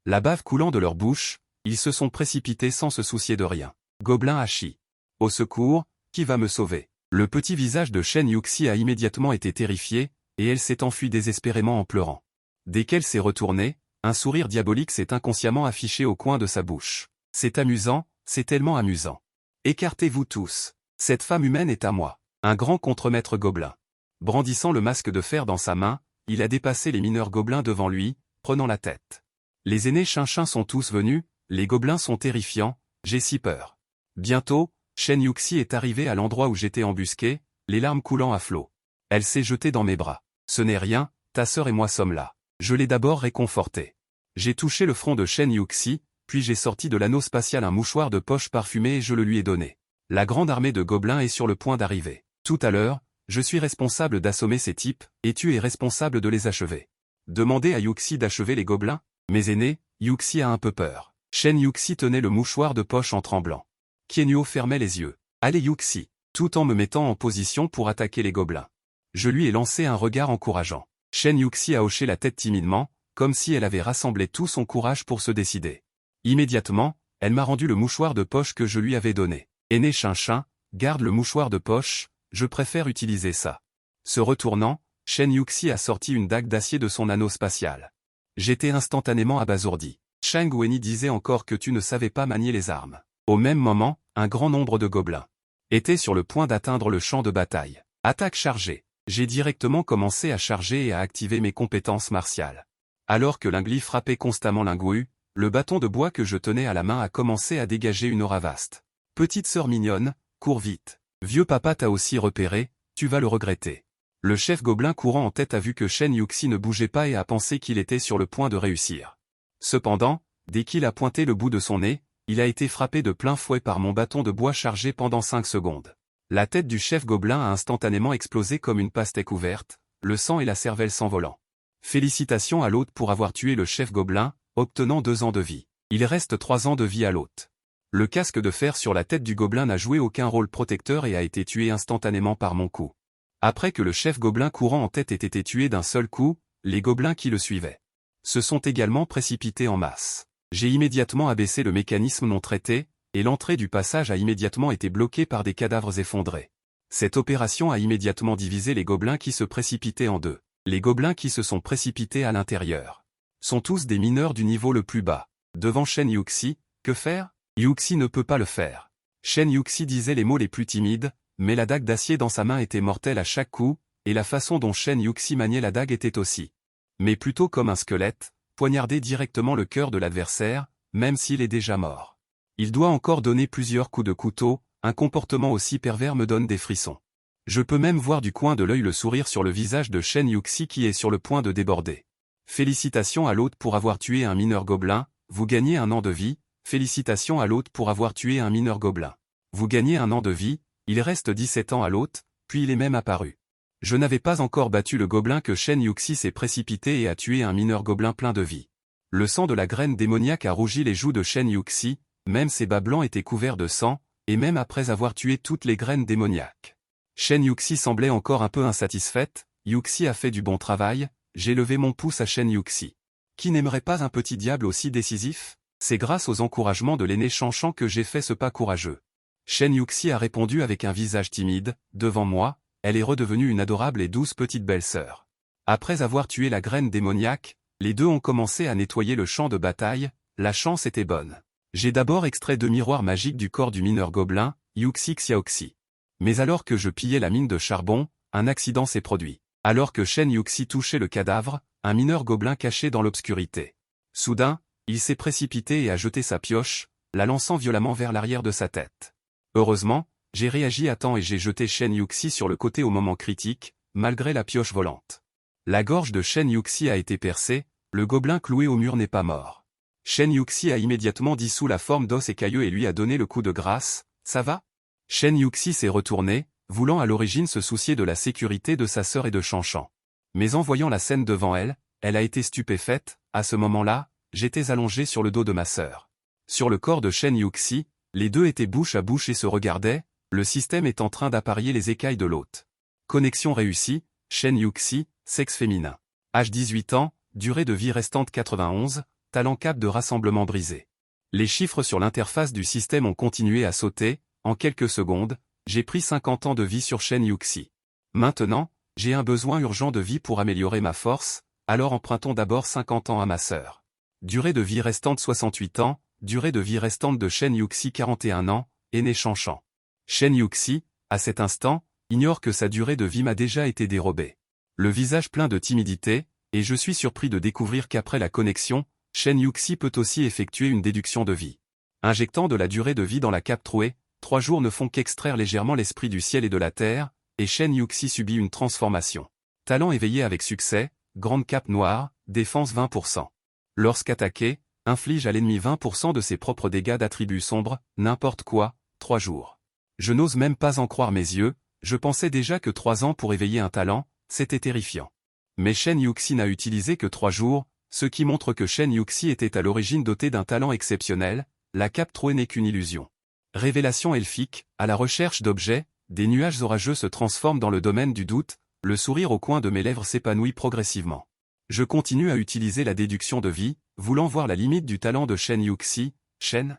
La bave coulant de leur bouche, ils se sont précipités sans se soucier de rien. Gobelin Hachi. Au secours, qui va me sauver? Le petit visage de Shen Yuxi a immédiatement été terrifié, et elle s'est enfuie désespérément en pleurant. Dès qu'elle s'est retournée, un sourire diabolique s'est inconsciemment affiché au coin de sa bouche. C'est amusant, c'est tellement amusant. Écartez-vous tous. Cette femme humaine est à moi. Un grand contremaître gobelin. Brandissant le masque de fer dans sa main, il a dépassé les mineurs gobelins devant lui, prenant la tête. Les aînés chinchins sont tous venus, les gobelins sont terrifiants, j'ai si peur. Bientôt, Shen Yuxi est arrivée à l'endroit où j'étais embusqué, les larmes coulant à flot. Elle s'est jetée dans mes bras. Ce n'est rien, ta sœur et moi sommes là. Je l'ai d'abord réconfortée. J'ai touché le front de Shen Yuxi, puis j'ai sorti de l'anneau spatial un mouchoir de poche parfumé et je le lui ai donné. La grande armée de gobelins est sur le point d'arriver. Tout à l'heure, je suis responsable d'assommer ces types, et tu es responsable de les achever. Demandez à Yuxi d'achever les gobelins. Mes aînés, Yuxi a un peu peur. Shen Yuxi tenait le mouchoir de poche en tremblant. Qianhuo fermait les yeux. Allez Yuxi, tout en me mettant en position pour attaquer les gobelins. Je lui ai lancé un regard encourageant. Shen Yuxi a hoché la tête timidement, comme si elle avait rassemblé tout son courage pour se décider. Immédiatement, elle m'a rendu le mouchoir de poche que je lui avais donné. Aîné Chinchin, garde le mouchoir de poche, je préfère utiliser ça. Se retournant, Shen Yuxi a sorti une dague d'acier de son anneau spatial. J'étais instantanément abasourdi. Shang Wenyi disait encore que tu ne savais pas manier les armes. Au même moment, un grand nombre de gobelins étaient sur le point d'atteindre le champ de bataille. Attaque chargée. J'ai directement commencé à charger et à activer mes compétences martiales. Alors que Lingli frappait constamment Lingwu, le bâton de bois que je tenais à la main a commencé à dégager une aura vaste. Petite sœur mignonne, cours vite. Vieux papa t'a aussi repéré, tu vas le regretter. Le chef gobelin courant en tête a vu que Shen Yuxi ne bougeait pas et a pensé qu'il était sur le point de réussir. Cependant, dès qu'il a pointé le bout de son nez, il a été frappé de plein fouet par mon bâton de bois chargé pendant 5 secondes. La tête du chef gobelin a instantanément explosé comme une pastèque ouverte, le sang et la cervelle s'envolant. Félicitations à l'hôte pour avoir tué le chef gobelin, obtenant 2 ans de vie. Il reste 3 ans de vie à l'hôte. Le casque de fer sur la tête du gobelin n'a joué aucun rôle protecteur et a été tué instantanément par mon coup. Après que le chef gobelin courant en tête ait été tué d'un seul coup, les gobelins qui le suivaient se sont également précipités en masse. J'ai immédiatement abaissé le mécanisme non traité, et l'entrée du passage a immédiatement été bloquée par des cadavres effondrés. Cette opération a immédiatement divisé les gobelins qui se précipitaient en deux. Les gobelins qui se sont précipités à l'intérieur sont tous des mineurs du niveau le plus bas. Devant Shen Yuxi, que faire? Yuxi ne peut pas le faire. Shen Yuxi disait les mots les plus timides, mais la dague d'acier dans sa main était mortelle à chaque coup, et la façon dont Shen Yuxi maniait la dague était aussi. Mais plutôt comme un squelette, poignarder directement le cœur de l'adversaire, même s'il est déjà mort. Il doit encore donner plusieurs coups de couteau, un comportement aussi pervers me donne des frissons. Je peux même voir du coin de l'œil le sourire sur le visage de Shen Yuxi qui est sur le point de déborder. Félicitations à l'hôte pour avoir tué un mineur gobelin, vous gagnez 1 an de vie. Félicitations à l'hôte pour avoir tué un mineur gobelin. Vous gagnez 1 an de vie, il reste 17 ans à l'hôte, puis il est même apparu. Je n'avais pas encore battu le gobelin que Shen Yuxi s'est précipité et a tué un mineur gobelin plein de vie. Le sang de la graine démoniaque a rougi les joues de Shen Yuxi, même ses bas blancs étaient couverts de sang, et même après avoir tué toutes les graines démoniaques. Shen Yuxi semblait encore un peu insatisfaite. Yuxi a fait du bon travail, j'ai levé mon pouce à Shen Yuxi. Qui n'aimerait pas un petit diable aussi décisif? C'est grâce aux encouragements de l'aîné Chanchan que j'ai fait ce pas courageux. Shen Yuxi a répondu avec un visage timide, devant moi, elle est redevenue une adorable et douce petite belle-sœur. Après avoir tué la graine démoniaque, les deux ont commencé à nettoyer le champ de bataille, la chance était bonne. J'ai d'abord extrait 2 miroirs magiques du corps du mineur gobelin, Yuxi Xiaoxi. Mais alors que je pillais la mine de charbon, un accident s'est produit. Alors que Shen Yuxi touchait le cadavre, un mineur gobelin caché dans l'obscurité. Soudain, il s'est précipité et a jeté sa pioche, la lançant violemment vers l'arrière de sa tête. Heureusement, j'ai réagi à temps et j'ai jeté Shen Yuxi sur le côté au moment critique, malgré la pioche volante. La gorge de Shen Yuxi a été percée, le gobelin cloué au mur n'est pas mort. Shen Yuxi a immédiatement dissous la forme d'os et cailleux et lui a donné le coup de grâce. Ça va? Shen Yuxi s'est retourné, voulant à l'origine se soucier de la sécurité de sa sœur et de Chanchan. Mais en voyant la scène devant elle, elle a été stupéfaite. À ce moment-là, j'étais allongé sur le dos de ma sœur. Sur le corps de Shen Yuxi, les deux étaient bouche à bouche et se regardaient, le système est en train d'apparier les écailles de l'hôte. Connexion réussie, Shen Yuxi, sexe féminin. Âge 18 ans, durée de vie restante 91, talent cap de rassemblement brisé. Les chiffres sur l'interface du système ont continué à sauter, en quelques secondes, j'ai pris 50 ans de vie sur Shen Yuxi. Maintenant, j'ai un besoin urgent de vie pour améliorer ma force, alors empruntons d'abord 50 ans à ma sœur. Durée de vie restante 68 ans, durée de vie restante de Shen Yuxi 41 ans, aîné Chanchan. Shen Yuxi, à cet instant, ignore que sa durée de vie m'a déjà été dérobée. Le visage plein de timidité, et je suis surpris de découvrir qu'après la connexion, Shen Yuxi peut aussi effectuer une déduction de vie. Injectant de la durée de vie dans la cape trouée, 3 jours ne font qu'extraire légèrement l'esprit du ciel et de la terre, et Shen Yuxi subit une transformation. Talent éveillé avec succès, grande cape noire, défense 20%. Lorsqu'attaqué, inflige à l'ennemi 20% de ses propres dégâts d'attributs sombres, n'importe quoi, 3 jours. Je n'ose même pas en croire mes yeux, je pensais déjà que 3 ans pour éveiller un talent, c'était terrifiant. Mais Shen Yuxi n'a utilisé que 3 jours, ce qui montre que Shen Yuxi était à l'origine doté d'un talent exceptionnel, la cape trouée n'est qu'une illusion. Révélation elfique, à la recherche d'objets, des nuages orageux se transforment dans le domaine du doute, le sourire au coin de mes lèvres s'épanouit progressivement. Je continue à utiliser la déduction de vie, voulant voir la limite du talent de Shen Yuxi, Shen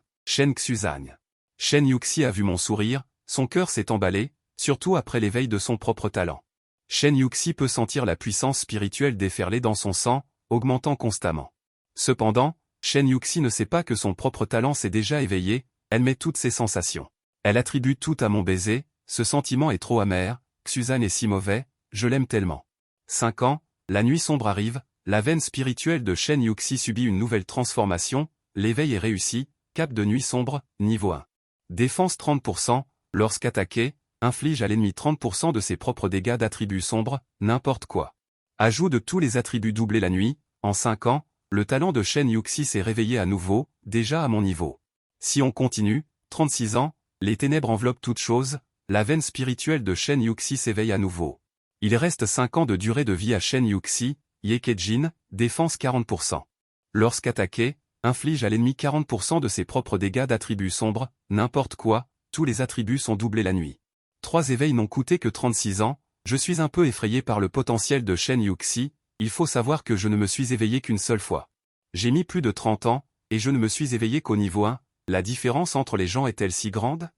Xuzang. Shen Yuxi a vu mon sourire, son cœur s'est emballé, surtout après l'éveil de son propre talent. Shen Yuxi peut sentir la puissance spirituelle déferler dans son sang, augmentant constamment. Cependant, Shen Yuxi ne sait pas que son propre talent s'est déjà éveillé, elle met toutes ses sensations. Elle attribue tout à mon baiser, ce sentiment est trop amer, Xuzang est si mauvais, je l'aime tellement. 5 ans, la nuit sombre arrive, la veine spirituelle de Shen Yuxi subit une nouvelle transformation, l'éveil est réussi, cape de nuit sombre, niveau 1. Défense 30%, lorsqu'attaqué, inflige à l'ennemi 30% de ses propres dégâts d'attributs sombres, n'importe quoi. Ajout de tous les attributs doublés la nuit, en 5 ans, le talent de Shen Yuxi s'est réveillé à nouveau, déjà à mon niveau. Si on continue, 36 ans, les ténèbres enveloppent toute chose, la veine spirituelle de Shen Yuxi s'éveille à nouveau. Il reste 5 ans de durée de vie à Shen Yuxi, Yekejin, défense 40%. Lorsqu'attaqué, inflige à l'ennemi 40% de ses propres dégâts d'attributs sombres, n'importe quoi, tous les attributs sont doublés la nuit. 3 éveils n'ont coûté que 36 ans, je suis un peu effrayé par le potentiel de Shen Yuxi, il faut savoir que je ne me suis éveillé qu'une seule fois. J'ai mis plus de 30 ans, et je ne me suis éveillé qu'au niveau 1, la différence entre les gens est-elle si grande?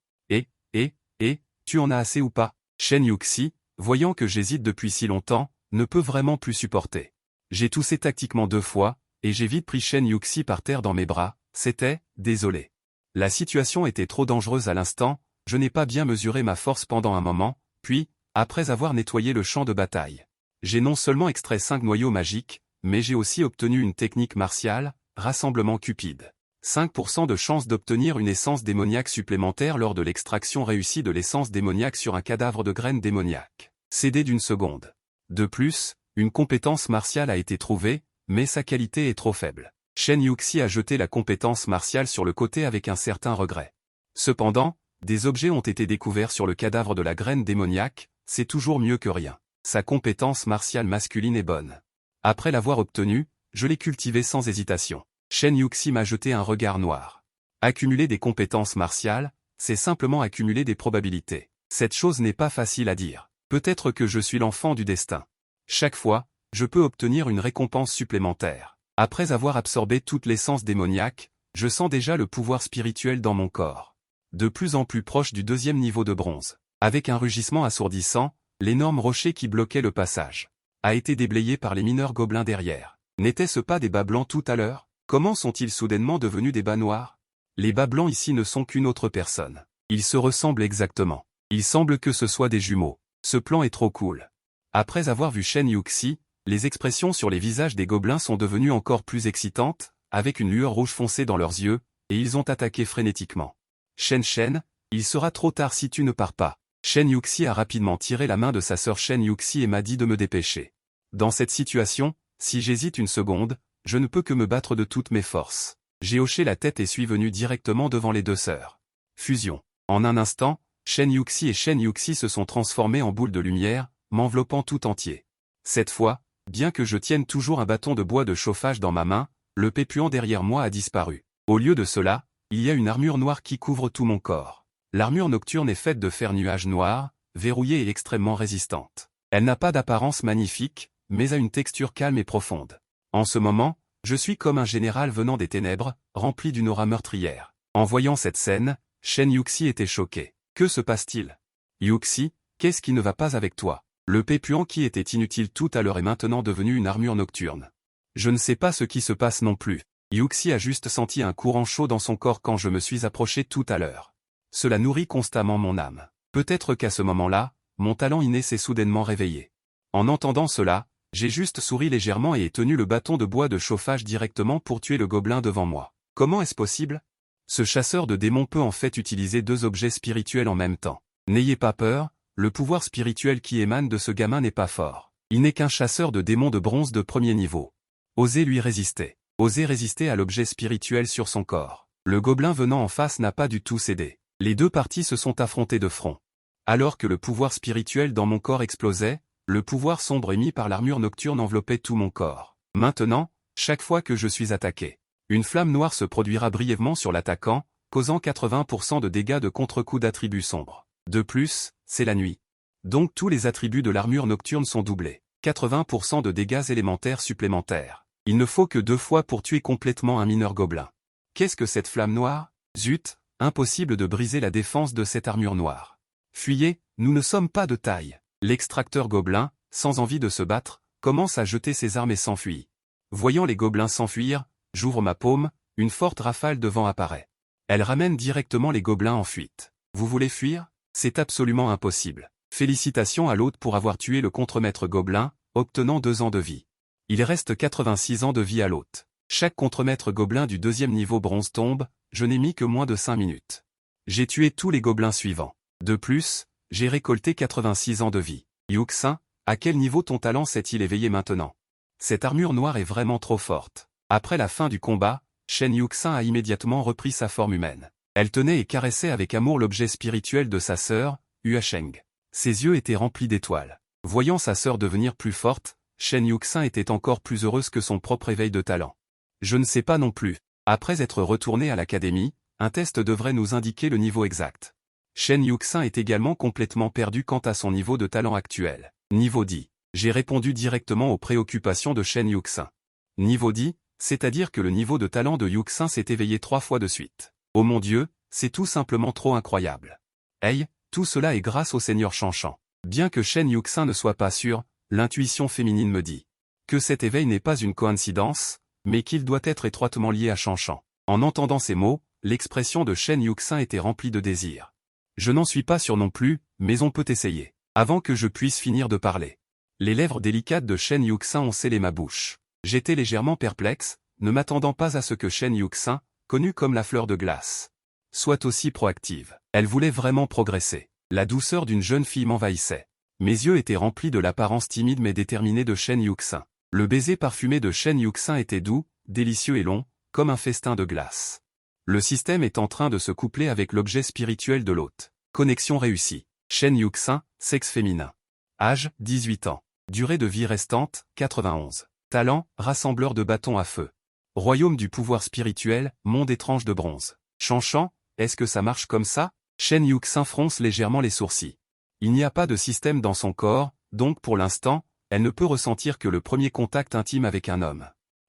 Tu en as assez ou pas? Shen Yuxi, voyant que j'hésite depuis si longtemps, ne peut vraiment plus supporter. J'ai toussé tactiquement 2 fois, et j'ai vite pris Shen Yuxi par terre dans mes bras, c'était, désolé. La situation était trop dangereuse à l'instant, je n'ai pas bien mesuré ma force pendant un moment, puis, après avoir nettoyé le champ de bataille. J'ai non seulement extrait 5 noyaux magiques, mais j'ai aussi obtenu une technique martiale, rassemblement cupide. 5% de chance d'obtenir une essence démoniaque supplémentaire lors de l'extraction réussie de l'essence démoniaque sur un cadavre de graines démoniaques. CD d'une seconde. De plus, une compétence martiale a été trouvée, mais sa qualité est trop faible. Shen Yuxi a jeté la compétence martiale sur le côté avec un certain regret. Cependant, des objets ont été découverts sur le cadavre de la graine démoniaque, c'est toujours mieux que rien. Sa compétence martiale masculine est bonne. Après l'avoir obtenue, je l'ai cultivée sans hésitation. Shen Yuxi m'a jeté un regard noir. Accumuler des compétences martiales, c'est simplement accumuler des probabilités. Cette chose n'est pas facile à dire. Peut-être que je suis l'enfant du destin. Chaque fois, je peux obtenir une récompense supplémentaire. Après avoir absorbé toute l'essence démoniaque, je sens déjà le pouvoir spirituel dans mon corps. De plus en plus proche du 2e niveau de bronze. Avec un rugissement assourdissant, l'énorme rocher qui bloquait le passage a été déblayé par les mineurs gobelins derrière. N'étaient-ce pas des bas blancs tout à l'heure? Comment sont-ils soudainement devenus des bas noirs? Les bas blancs ici ne sont qu'une autre personne. Ils se ressemblent exactement. Il semble que ce soit des jumeaux. Ce plan est trop cool. Après avoir vu Shen Yuxi, les expressions sur les visages des gobelins sont devenues encore plus excitantes, avec une lueur rouge foncée dans leurs yeux, et ils ont attaqué frénétiquement. Shen, il sera trop tard si tu ne pars pas. Shen Yuxi a rapidement tiré la main de sa sœur Shen Yuxi et m'a dit de me dépêcher. Dans cette situation, si j'hésite une seconde, je ne peux que me battre de toutes mes forces. J'ai hoché la tête et suis venu directement devant les 2 sœurs. Fusion. En un instant, Shen Yuxi et Shen Yuxi se sont transformés en boules de lumière, m'enveloppant tout entier. Cette fois, bien que je tienne toujours un bâton de bois de chauffage dans ma main, le pépuant derrière moi a disparu. Au lieu de cela, il y a une armure noire qui couvre tout mon corps. L'armure nocturne est faite de fer nuage noir, verrouillée et extrêmement résistante. Elle n'a pas d'apparence magnifique, mais a une texture calme et profonde. En ce moment, je suis comme un général venant des ténèbres, rempli d'une aura meurtrière. En voyant cette scène, Shen Yuxi était choqué. Que se passe-t-il? Yuxi, qu'est-ce qui ne va pas avec toi? Le pépuant qui était inutile tout à l'heure est maintenant devenu une armure nocturne. Je ne sais pas ce qui se passe non plus. Yuxi a juste senti un courant chaud dans son corps quand je me suis approché tout à l'heure. Cela nourrit constamment mon âme. Peut-être qu'à ce moment-là, mon talent inné s'est soudainement réveillé. En entendant cela, j'ai juste souri légèrement et ai tenu le bâton de bois de chauffage directement pour tuer le gobelin devant moi. Comment est-ce possible? Ce chasseur de démons peut en fait utiliser 2 objets spirituels en même temps. N'ayez pas peur, le pouvoir spirituel qui émane de ce gamin n'est pas fort. Il n'est qu'un chasseur de démons de bronze de 1er niveau. Osez lui résister. Osez résister à l'objet spirituel sur son corps. Le gobelin venant en face n'a pas du tout cédé. Les 2 parties se sont affrontées de front. Alors que le pouvoir spirituel dans mon corps explosait, Le pouvoir sombre émis par l'armure nocturne enveloppait tout mon corps. Maintenant, chaque fois que je suis attaqué, une flamme noire se produira brièvement sur l'attaquant, causant 80% de dégâts de contre-coup d'attributs sombres. De plus, c'est la nuit. Donc tous les attributs de l'armure nocturne sont doublés. 80% de dégâts élémentaires supplémentaires. Il ne faut que 2 fois pour tuer complètement un mineur gobelin. Qu'est-ce que cette flamme noire? Zut, impossible de briser la défense de cette armure noire. Fuyez, nous ne sommes pas de taille. L'extracteur gobelin, sans envie de se battre, commence à jeter ses armes et s'enfuit. Voyant les gobelins s'enfuir, j'ouvre ma paume, une forte rafale de vent apparaît. Elle ramène directement les gobelins en fuite. Vous voulez fuir? C'est absolument impossible. Félicitations à l'hôte pour avoir tué le contremaître gobelin, obtenant 2 ans de vie. Il reste 86 ans de vie à l'hôte. Chaque contremaître gobelin du 2e niveau bronze tombe, je n'ai mis que moins de 5 minutes. J'ai tué tous les gobelins suivants. De plus, j'ai récolté 86 ans de vie. Yuxin, à quel niveau ton talent s'est-il éveillé maintenant? Cette armure noire est vraiment trop forte. Après la fin du combat, Shen Yuxin a immédiatement repris sa forme humaine. Elle tenait et caressait avec amour l'objet spirituel de sa sœur, Huasheng. Ses yeux étaient remplis d'étoiles. Voyant sa sœur devenir plus forte, Shen Yuxin était encore plus heureuse que son propre éveil de talent. Je ne sais pas non plus. Après être retourné à l'académie, un test devrait nous indiquer le niveau exact. Shen Yuxin est également complètement perdu quant à son niveau de talent actuel. Niveau 10. J'ai répondu directement aux préoccupations de Shen Yuxin. Niveau 10, c'est-à-dire que le niveau de talent de Yuxin s'est éveillé 3 fois de suite. Oh mon Dieu, c'est tout simplement trop incroyable. Hey, tout cela est grâce au Seigneur Shanshan. Bien que Shen Yuxin ne soit pas sûr, l'intuition féminine me dit que cet éveil n'est pas une coïncidence, mais qu'il doit être étroitement lié à Shanshan. En entendant ces mots, l'expression de Shen Yuxin était remplie de désir. Je n'en suis pas sûr non plus, mais on peut essayer. Avant que je puisse finir de parler. Les lèvres délicates de Shen Yuxin ont scellé ma bouche. J'étais légèrement perplexe, ne m'attendant pas à ce que Shen Yuxin, connue comme la fleur de glace, soit aussi proactive. Elle voulait vraiment progresser. La douceur d'une jeune fille m'envahissait. Mes yeux étaient remplis de l'apparence timide mais déterminée de Shen Yuxin. Le baiser parfumé de Shen Yuxin était doux, délicieux et long, comme un festin de glace. Le système est en train de se coupler avec l'objet spirituel de l'hôte. Connexion réussie. Shen Yuxin, sexe féminin. Âge, 18 ans. Durée de vie restante, 91. Talent, rassembleur de bâtons à feu. Royaume du pouvoir spirituel, monde étrange de bronze. Shanshan, est-ce que ça marche comme ça? Shen Yuxin fronce légèrement les sourcils. Il n'y a pas de système dans son corps, donc pour l'instant, elle ne peut ressentir que le premier contact intime avec un homme.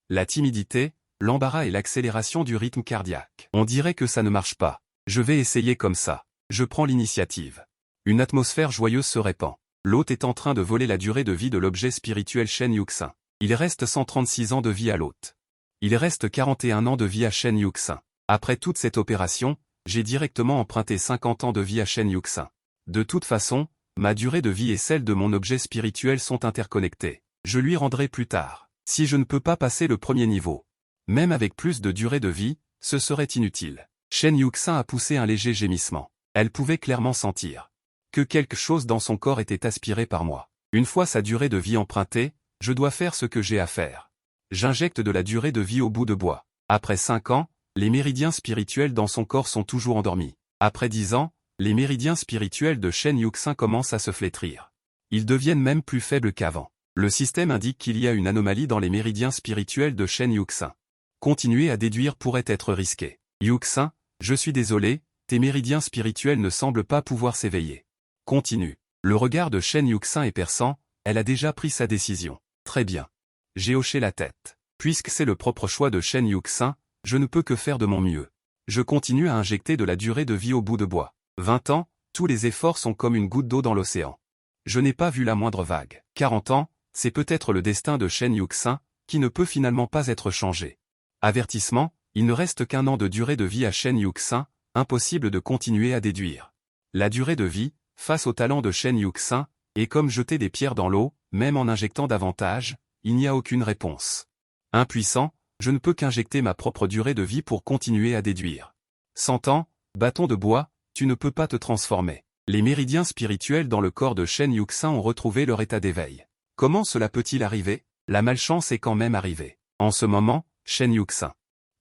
La timidité, l'embarras et l'accélération du rythme cardiaque. On dirait que ça ne marche pas. Je vais essayer comme ça. Je prends l'initiative. Une atmosphère joyeuse se répand. L'hôte est en train de voler la durée de vie de l'objet spirituel Shen Yuxin. Il reste 136 ans de vie à l'hôte. Il reste 41 ans de vie à Shen Yuxin. Après toute cette opération, j'ai directement emprunté 50 ans de vie à Shen Yuxin. De toute façon, ma durée de vie et celle de mon objet spirituel sont interconnectées. Je lui rendrai plus tard. Si je ne peux pas passer le premier niveau, même avec plus de durée de vie, ce serait inutile. Shen Yuxin a poussé un léger gémissement. Elle pouvait clairement sentir que quelque chose dans son corps était aspiré par moi. Une fois sa durée de vie empruntée, je dois faire ce que j'ai à faire. J'injecte de la durée de vie au bout de bois. Après 5 ans, les méridiens spirituels dans son corps sont toujours endormis. Après 10 ans, les méridiens spirituels de Shen Yuxin commencent à se flétrir. Ils deviennent même plus faibles qu'avant. Le système indique qu'il y a une anomalie dans les méridiens spirituels de Shen Yuxin. Continuer à déduire pourrait être risqué. Yuxin, je suis désolé, tes méridiens spirituels ne semblent pas pouvoir s'éveiller. Continue. Le regard de Shen Yuxin est perçant, elle a déjà pris sa décision. Très bien. J'ai hoché la tête. Puisque c'est le propre choix de Shen Yuxin, je ne peux que faire de mon mieux. Je continue à injecter de la durée de vie au bout de bois. 20 ans, tous les efforts sont comme une goutte d'eau dans l'océan. Je n'ai pas vu la moindre vague. 40 ans, c'est peut-être le destin de Shen Yuxin, qui ne peut finalement pas être changé. Avertissement, il ne reste qu'un an de durée de vie à Shen Yuxin, impossible de continuer à déduire. La durée de vie, face au talent de Shen Yuxin, est comme jeter des pierres dans l'eau, même en injectant davantage, il n'y a aucune réponse. Impuissant, je ne peux qu'injecter ma propre durée de vie pour continuer à déduire. 100 ans, bâton de bois, tu ne peux pas te transformer. Les méridiens spirituels dans le corps de Shen Yuxin ont retrouvé leur état d'éveil. Comment cela peut-il arriver? La malchance est quand même arrivée. En ce moment, Shen Yuxin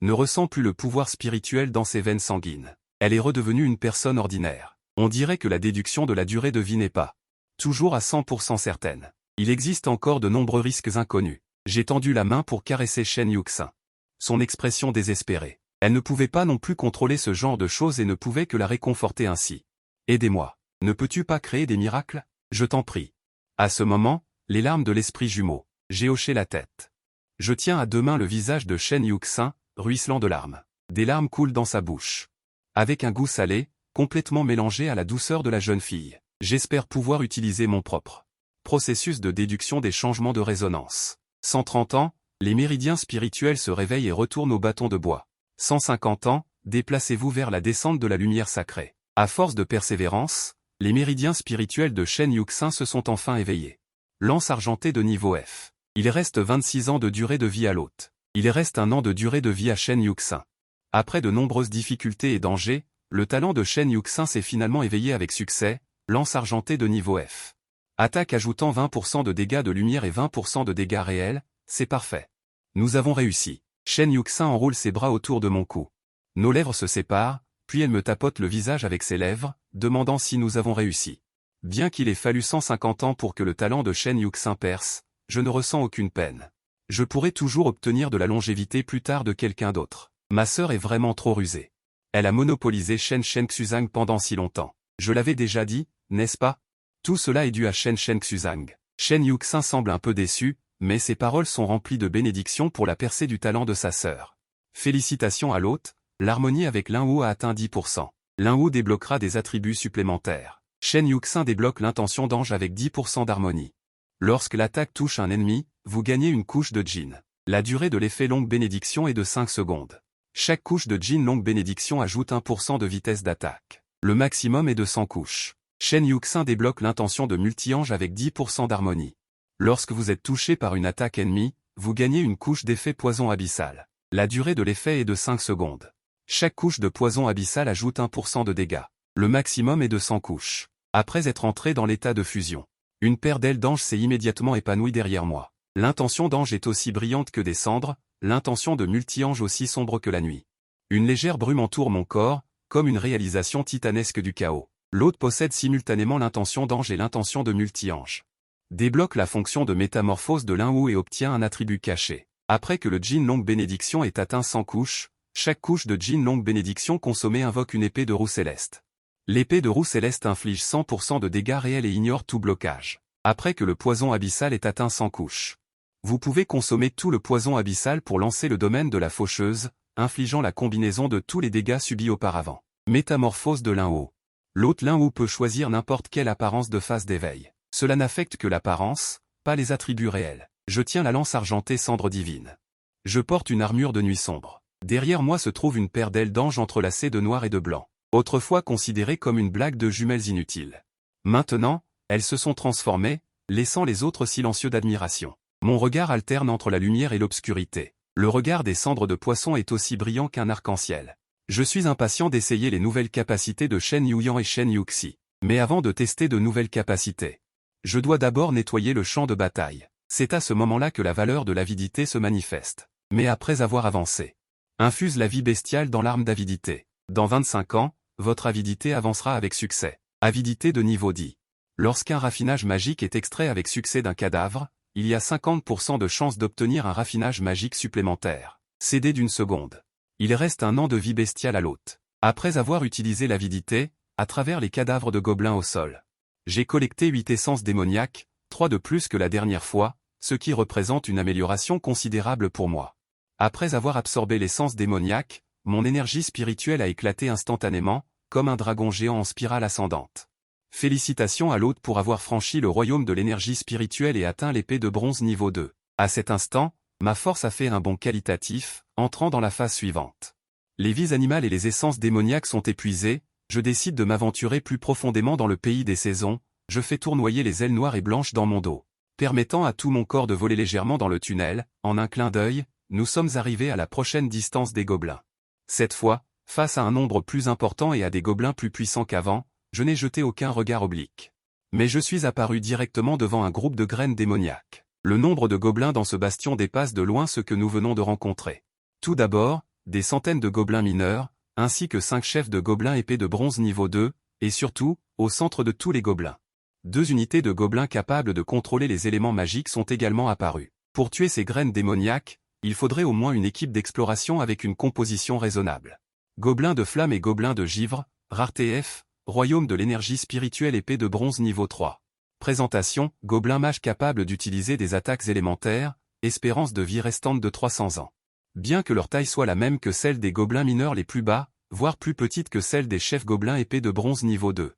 ne ressent plus le pouvoir spirituel dans ses veines sanguines. Elle est redevenue une personne ordinaire. On dirait que la déduction de la durée de vie n'est pas toujours à 100% certaine. Il existe encore de nombreux risques inconnus. J'ai tendu la main pour caresser Shen Yuxin. Son expression désespérée. Elle ne pouvait pas non plus contrôler ce genre de choses et ne pouvait que la réconforter ainsi. Aidez-moi. Ne peux-tu pas créer des miracles? Je t'en prie. À ce moment, les larmes de l'esprit jumeau. J'ai hoché la tête. Je tiens à deux mains le visage de Shen Yuxin, ruisselant de larmes. Des larmes coulent dans sa bouche. Avec un goût salé, complètement mélangé à la douceur de la jeune fille. J'espère pouvoir utiliser mon propre processus de déduction des changements de résonance. 130 ans, les méridiens spirituels se réveillent et retournent au bâton de bois. 150 ans, déplacez-vous vers la descente de la lumière sacrée. À force de persévérance, les méridiens spirituels de Shen Yuxin se sont enfin éveillés. Lance argentée de niveau F. Il reste 26 ans de durée de vie à l'hôte. Il reste 1 an de durée de vie à Shen Yuxin. Après de nombreuses difficultés et dangers, le talent de Shen Yuxin s'est finalement éveillé avec succès, lance argentée de niveau F. Attaque ajoutant 20% de dégâts de lumière et 20% de dégâts réels, c'est parfait. Nous avons réussi. Shen Yuxin enroule ses bras autour de mon cou. Nos lèvres se séparent, puis elle me tapote le visage avec ses lèvres, demandant si nous avons réussi. Bien qu'il ait fallu 150 ans pour que le talent de Shen Yuxin perce, je ne ressens aucune peine. Je pourrais toujours obtenir de la longévité plus tard de quelqu'un d'autre. Ma sœur est vraiment trop rusée. Elle a monopolisé Shen Xuzang pendant si longtemps. Je l'avais déjà dit, n'est-ce pas? Tout cela est dû à Shen Xuzang. Shen Yuxin semble un peu déçu, mais ses paroles sont remplies de bénédictions pour la percée du talent de sa sœur. Félicitations à l'hôte, l'harmonie avec Linwu a atteint 10%. Linwu débloquera des attributs supplémentaires. Shen Yuxin débloque l'intention d'ange avec 10% d'harmonie. Lorsque l'attaque touche un ennemi, vous gagnez une couche de Jin. La durée de l'effet longue bénédiction est de 5 secondes. Chaque couche de Jin longue bénédiction ajoute 1% de vitesse d'attaque. Le maximum est de 100 couches. Shen Yuxin débloque l'intention de multi-ange avec 10% d'harmonie. Lorsque vous êtes touché par une attaque ennemie, vous gagnez une couche d'effet poison abyssal. La durée de l'effet est de 5 secondes. Chaque couche de poison abyssal ajoute 1% de dégâts. Le maximum est de 100 couches. Après être entré dans l'état de fusion, une paire d'ailes d'ange s'est immédiatement épanouie derrière moi. L'intention d'ange est aussi brillante que des cendres, l'intention de multi-ange aussi sombre que la nuit. Une légère brume entoure mon corps, comme une réalisation titanesque du chaos. L'hôte possède simultanément l'intention d'ange et l'intention de multi-ange. Débloque la fonction de métamorphose de Linwu et obtient un attribut caché. Après que le Jin longue bénédiction ait atteint 100 couches, chaque couche de Jin longue bénédiction consommée invoque une épée de roue céleste. L'épée de roue céleste inflige 100% de dégâts réels et ignore tout blocage. Après que le poison abyssal ait atteint 100 couches, vous pouvez consommer tout le poison abyssal pour lancer le domaine de la faucheuse, infligeant la combinaison de tous les dégâts subis auparavant. Métamorphose de Linwu. L'hôte Linwu peut choisir n'importe quelle apparence de phase d'éveil. Cela n'affecte que l'apparence, pas les attributs réels. Je tiens la lance argentée cendre divine. Je porte une armure de nuit sombre. Derrière moi se trouve une paire d'ailes d'ange entrelacées de noir et de blanc. Autrefois considérées comme une blague de jumelles inutiles. Maintenant, elles se sont transformées, laissant les autres silencieux d'admiration. Mon regard alterne entre la lumière et l'obscurité. Le regard des cendres de poisson est aussi brillant qu'un arc-en-ciel. Je suis impatient d'essayer les nouvelles capacités de Shen Yuyan et Shen Yuxi. Mais avant de tester de nouvelles capacités, je dois d'abord nettoyer le champ de bataille. C'est à ce moment-là que la valeur de l'avidité se manifeste. Mais après avoir avancé, infuse la vie bestiale dans l'arme d'avidité. Dans 25 ans, votre avidité avancera avec succès. Avidité de niveau 10. Lorsqu'un raffinage magique est extrait avec succès d'un cadavre, il y a 50% de chances d'obtenir un raffinage magique supplémentaire. Cédé d'une seconde. Il reste 1 an de vie bestiale à l'hôte. Après avoir utilisé l'avidité, à travers les cadavres de gobelins au sol, j'ai collecté 8 essences démoniaques, 3 de plus que la dernière fois, ce qui représente une amélioration considérable pour moi. Après avoir absorbé l'essence démoniaque, mon énergie spirituelle a éclaté instantanément, comme un dragon géant en spirale ascendante. Félicitations à l'hôte pour avoir franchi le royaume de l'énergie spirituelle et atteint l'épée de bronze niveau 2. À cet instant, ma force a fait un bond qualitatif, entrant dans la phase suivante. Les vies animales et les essences démoniaques sont épuisées, je décide de m'aventurer plus profondément dans le pays des saisons, je fais tournoyer les ailes noires et blanches dans mon dos, permettant à tout mon corps de voler légèrement dans le tunnel. En un clin d'œil, nous sommes arrivés à la prochaine distance des gobelins. Cette fois, face à un nombre plus important et à des gobelins plus puissants qu'avant, je n'ai jeté aucun regard oblique. Mais je suis apparu directement devant un groupe de graines démoniaques. Le nombre de gobelins dans ce bastion dépasse de loin ce que nous venons de rencontrer. Tout d'abord, des centaines de gobelins mineurs, ainsi que 5 chefs de gobelins épées de bronze niveau 2, et surtout, au centre de tous les gobelins, 2 unités de gobelins capables de contrôler les éléments magiques sont également apparues. Pour tuer ces graines démoniaques, il faudrait au moins une équipe d'exploration avec une composition raisonnable. Gobelins de flamme et gobelins de givre, rareté F, royaume de l'énergie spirituelle épée de bronze niveau 3. Présentation, gobelin mage capable d'utiliser des attaques élémentaires, espérance de vie restante de 300 ans. Bien que leur taille soit la même que celle des gobelins mineurs les plus bas, voire plus petite que celle des chefs gobelins épée de bronze niveau 2.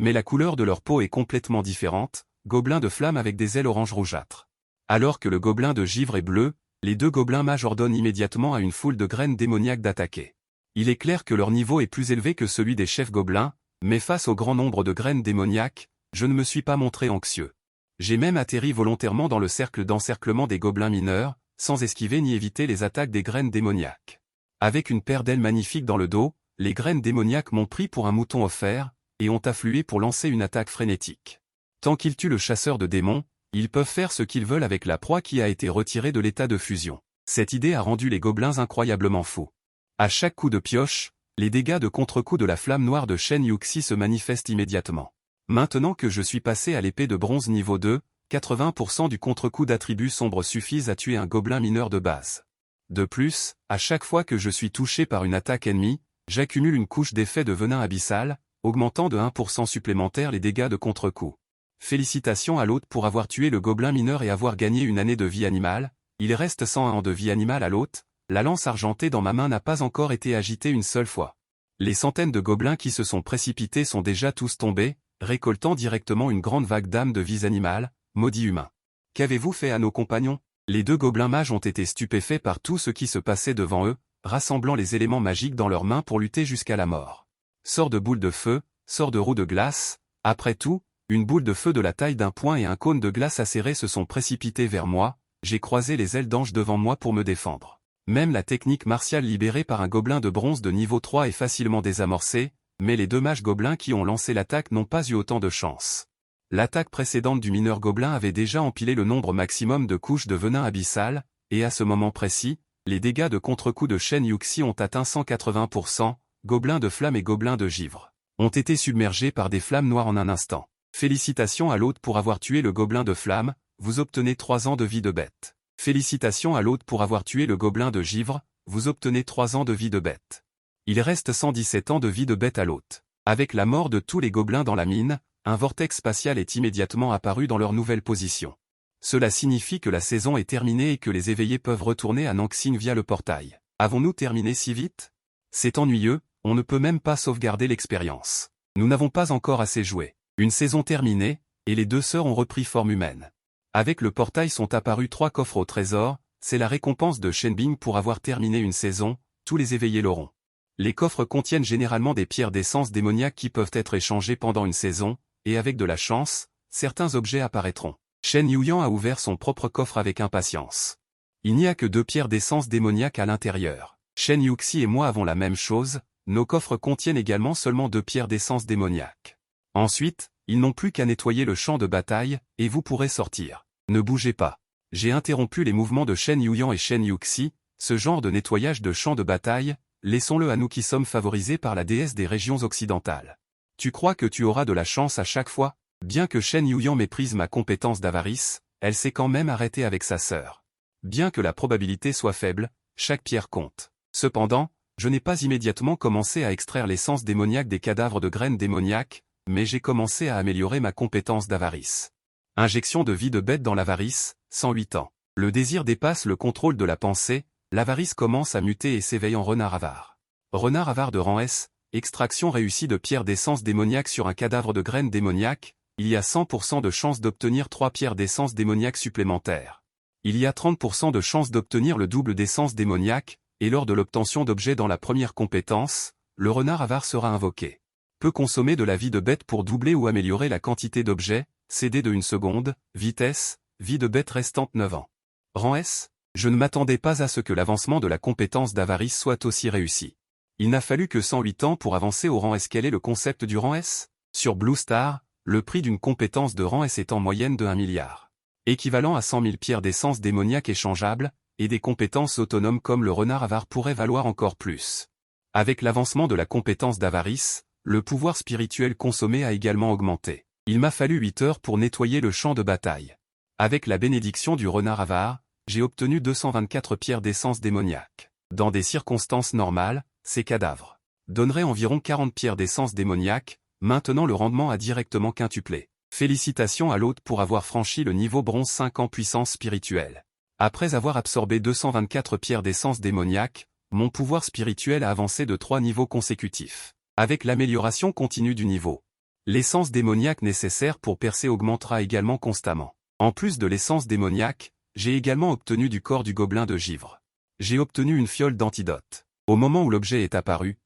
Mais la couleur de leur peau est complètement différente, gobelin de flamme avec des ailes orange rougeâtres. Alors que le gobelin de givre est bleu, les 2 gobelins mages ordonnent immédiatement à une foule de graines démoniaques d'attaquer. Il est clair que leur niveau est plus élevé que celui des chefs gobelins, mais face au grand nombre de graines démoniaques, je ne me suis pas montré anxieux. J'ai même atterri volontairement dans le cercle d'encerclement des gobelins mineurs, sans esquiver ni éviter les attaques des graines démoniaques. Avec une paire d'ailes magnifiques dans le dos, les graines démoniaques m'ont pris pour un mouton offert, et ont afflué pour lancer une attaque frénétique. Tant qu'ils tuent le chasseur de démons, ils peuvent faire ce qu'ils veulent avec la proie qui a été retirée de l'état de fusion. Cette idée a rendu les gobelins incroyablement fous. À chaque coup de pioche, les dégâts de contre-coup de la flamme noire de Shen Yuxi se manifestent immédiatement. Maintenant que je suis passé à l'épée de bronze niveau 2, 80% du contre-coup d'attributs sombres suffisent à tuer un gobelin mineur de base. De plus, à chaque fois que je suis touché par une attaque ennemie, j'accumule une couche d'effet de venin abyssal, augmentant de 1% supplémentaire les dégâts de contre-coup. Félicitations à l'hôte pour avoir tué le gobelin mineur et avoir gagné une année de vie animale, il reste 101 ans de vie animale à l'hôte, la lance argentée dans ma main n'a pas encore été agitée une seule fois. Les centaines de gobelins qui se sont précipités sont déjà tous tombés, récoltant directement une grande vague d'âmes de vies animales, maudits humains. Qu'avez-vous fait à nos compagnons? Les 2 gobelins mages ont été stupéfaits par tout ce qui se passait devant eux, rassemblant les éléments magiques dans leurs mains pour lutter jusqu'à la mort. Sort de boule de feu, sort de roue de glace, après tout, une boule de feu de la taille d'un poing et un cône de glace acéré se sont précipités vers moi, j'ai croisé les ailes d'ange devant moi pour me défendre. Même la technique martiale libérée par un gobelin de bronze de niveau 3 est facilement désamorcée, mais les 2 mages gobelins qui ont lancé l'attaque n'ont pas eu autant de chance. L'attaque précédente du mineur gobelin avait déjà empilé le nombre maximum de couches de venin abyssal, et à ce moment précis, les dégâts de contre-coup de Shen Yuxi ont atteint 180%, gobelins de flamme et gobelins de givre ont été submergés par des flammes noires en un instant. Félicitations à l'hôte pour avoir tué le gobelin de flamme, vous obtenez 3 ans de vie de bête. Félicitations à l'hôte pour avoir tué le gobelin de givre, vous obtenez 3 ans de vie de bête. Il reste 117 ans de vie de bête à l'hôte. Avec la mort de tous les gobelins dans la mine, un vortex spatial est immédiatement apparu dans leur nouvelle position. Cela signifie que la saison est terminée et que les éveillés peuvent retourner à Nanxing via le portail. Avons-nous terminé si vite? C'est ennuyeux, on ne peut même pas sauvegarder l'expérience. Nous n'avons pas encore assez joué. Une saison terminée, et les 2 sœurs ont repris forme humaine. Avec le portail sont apparus 3 coffres au trésor, c'est la récompense de Shenbing pour avoir terminé une saison, tous les éveillés l'auront. Les coffres contiennent généralement des pierres d'essence démoniaques qui peuvent être échangées pendant une saison, et avec de la chance, certains objets apparaîtront. Shen Yuyan a ouvert son propre coffre avec impatience. Il n'y a que 2 pierres d'essence démoniaque à l'intérieur. Shen Yuxi et moi avons la même chose, nos coffres contiennent également seulement 2 pierres d'essence démoniaque. Ensuite, ils n'ont plus qu'à nettoyer le champ de bataille, et vous pourrez sortir. Ne bougez pas. J'ai interrompu les mouvements de Shen Yuyan et Shen Yuxi, ce genre de nettoyage de champ de bataille, laissons-le à nous qui sommes favorisés par la déesse des régions occidentales. Tu crois que tu auras de la chance à chaque fois? Bien que Shen Yuyan méprise ma compétence d'avarice, elle s'est quand même arrêtée avec sa sœur. Bien que la probabilité soit faible, chaque pierre compte. Cependant, je n'ai pas immédiatement commencé à extraire l'essence démoniaque des cadavres de graines démoniaques, mais j'ai commencé à améliorer ma compétence d'avarice. Injection de vie de bête dans l'avarice, 108 ans. Le désir dépasse le contrôle de la pensée, l'avarice commence à muter et s'éveille en renard avare. Renard avare de rang S, extraction réussie de pierres d'essence démoniaque sur un cadavre de graines démoniaques, il y a 100% de chance d'obtenir 3 pierres d'essence démoniaque supplémentaires. Il y a 30% de chance d'obtenir le double d'essence démoniaque, et lors de l'obtention d'objets dans la première compétence, le renard avare sera invoqué. Peut consommer de la vie de bête pour doubler ou améliorer la quantité d'objets, CD de 1 seconde, vitesse, vie de bête restante 9 ans. Rang S, je ne m'attendais pas à ce que l'avancement de la compétence d'avarice soit aussi réussi. Il n'a fallu que 108 ans pour avancer au rang S. Quel est le concept du rang S? Sur Blue Star, le prix d'une compétence de rang S est en moyenne de 1 milliard. Équivalent à 100 000 pierres d'essence démoniaque échangeables, et des compétences autonomes comme le renard avare pourraient valoir encore plus. Avec l'avancement de la compétence d'avarice, le pouvoir spirituel consommé a également augmenté. Il m'a fallu 8 heures pour nettoyer le champ de bataille. Avec la bénédiction du renard avare, j'ai obtenu 224 pierres d'essence démoniaque. Dans des circonstances normales, ces cadavres donneraient environ 40 pierres d'essence démoniaque, maintenant le rendement a directement quintuplé. Félicitations à l'hôte pour avoir franchi le niveau bronze 5 en puissance spirituelle. Après avoir absorbé 224 pierres d'essence démoniaque, mon pouvoir spirituel a avancé de 3 niveaux consécutifs. Avec l'amélioration continue du niveau, l'essence démoniaque nécessaire pour percer augmentera également constamment. En plus de l'essence démoniaque, j'ai également obtenu du corps du gobelin de givre. J'ai obtenu une fiole d'antidote. Au moment où l'objet est apparu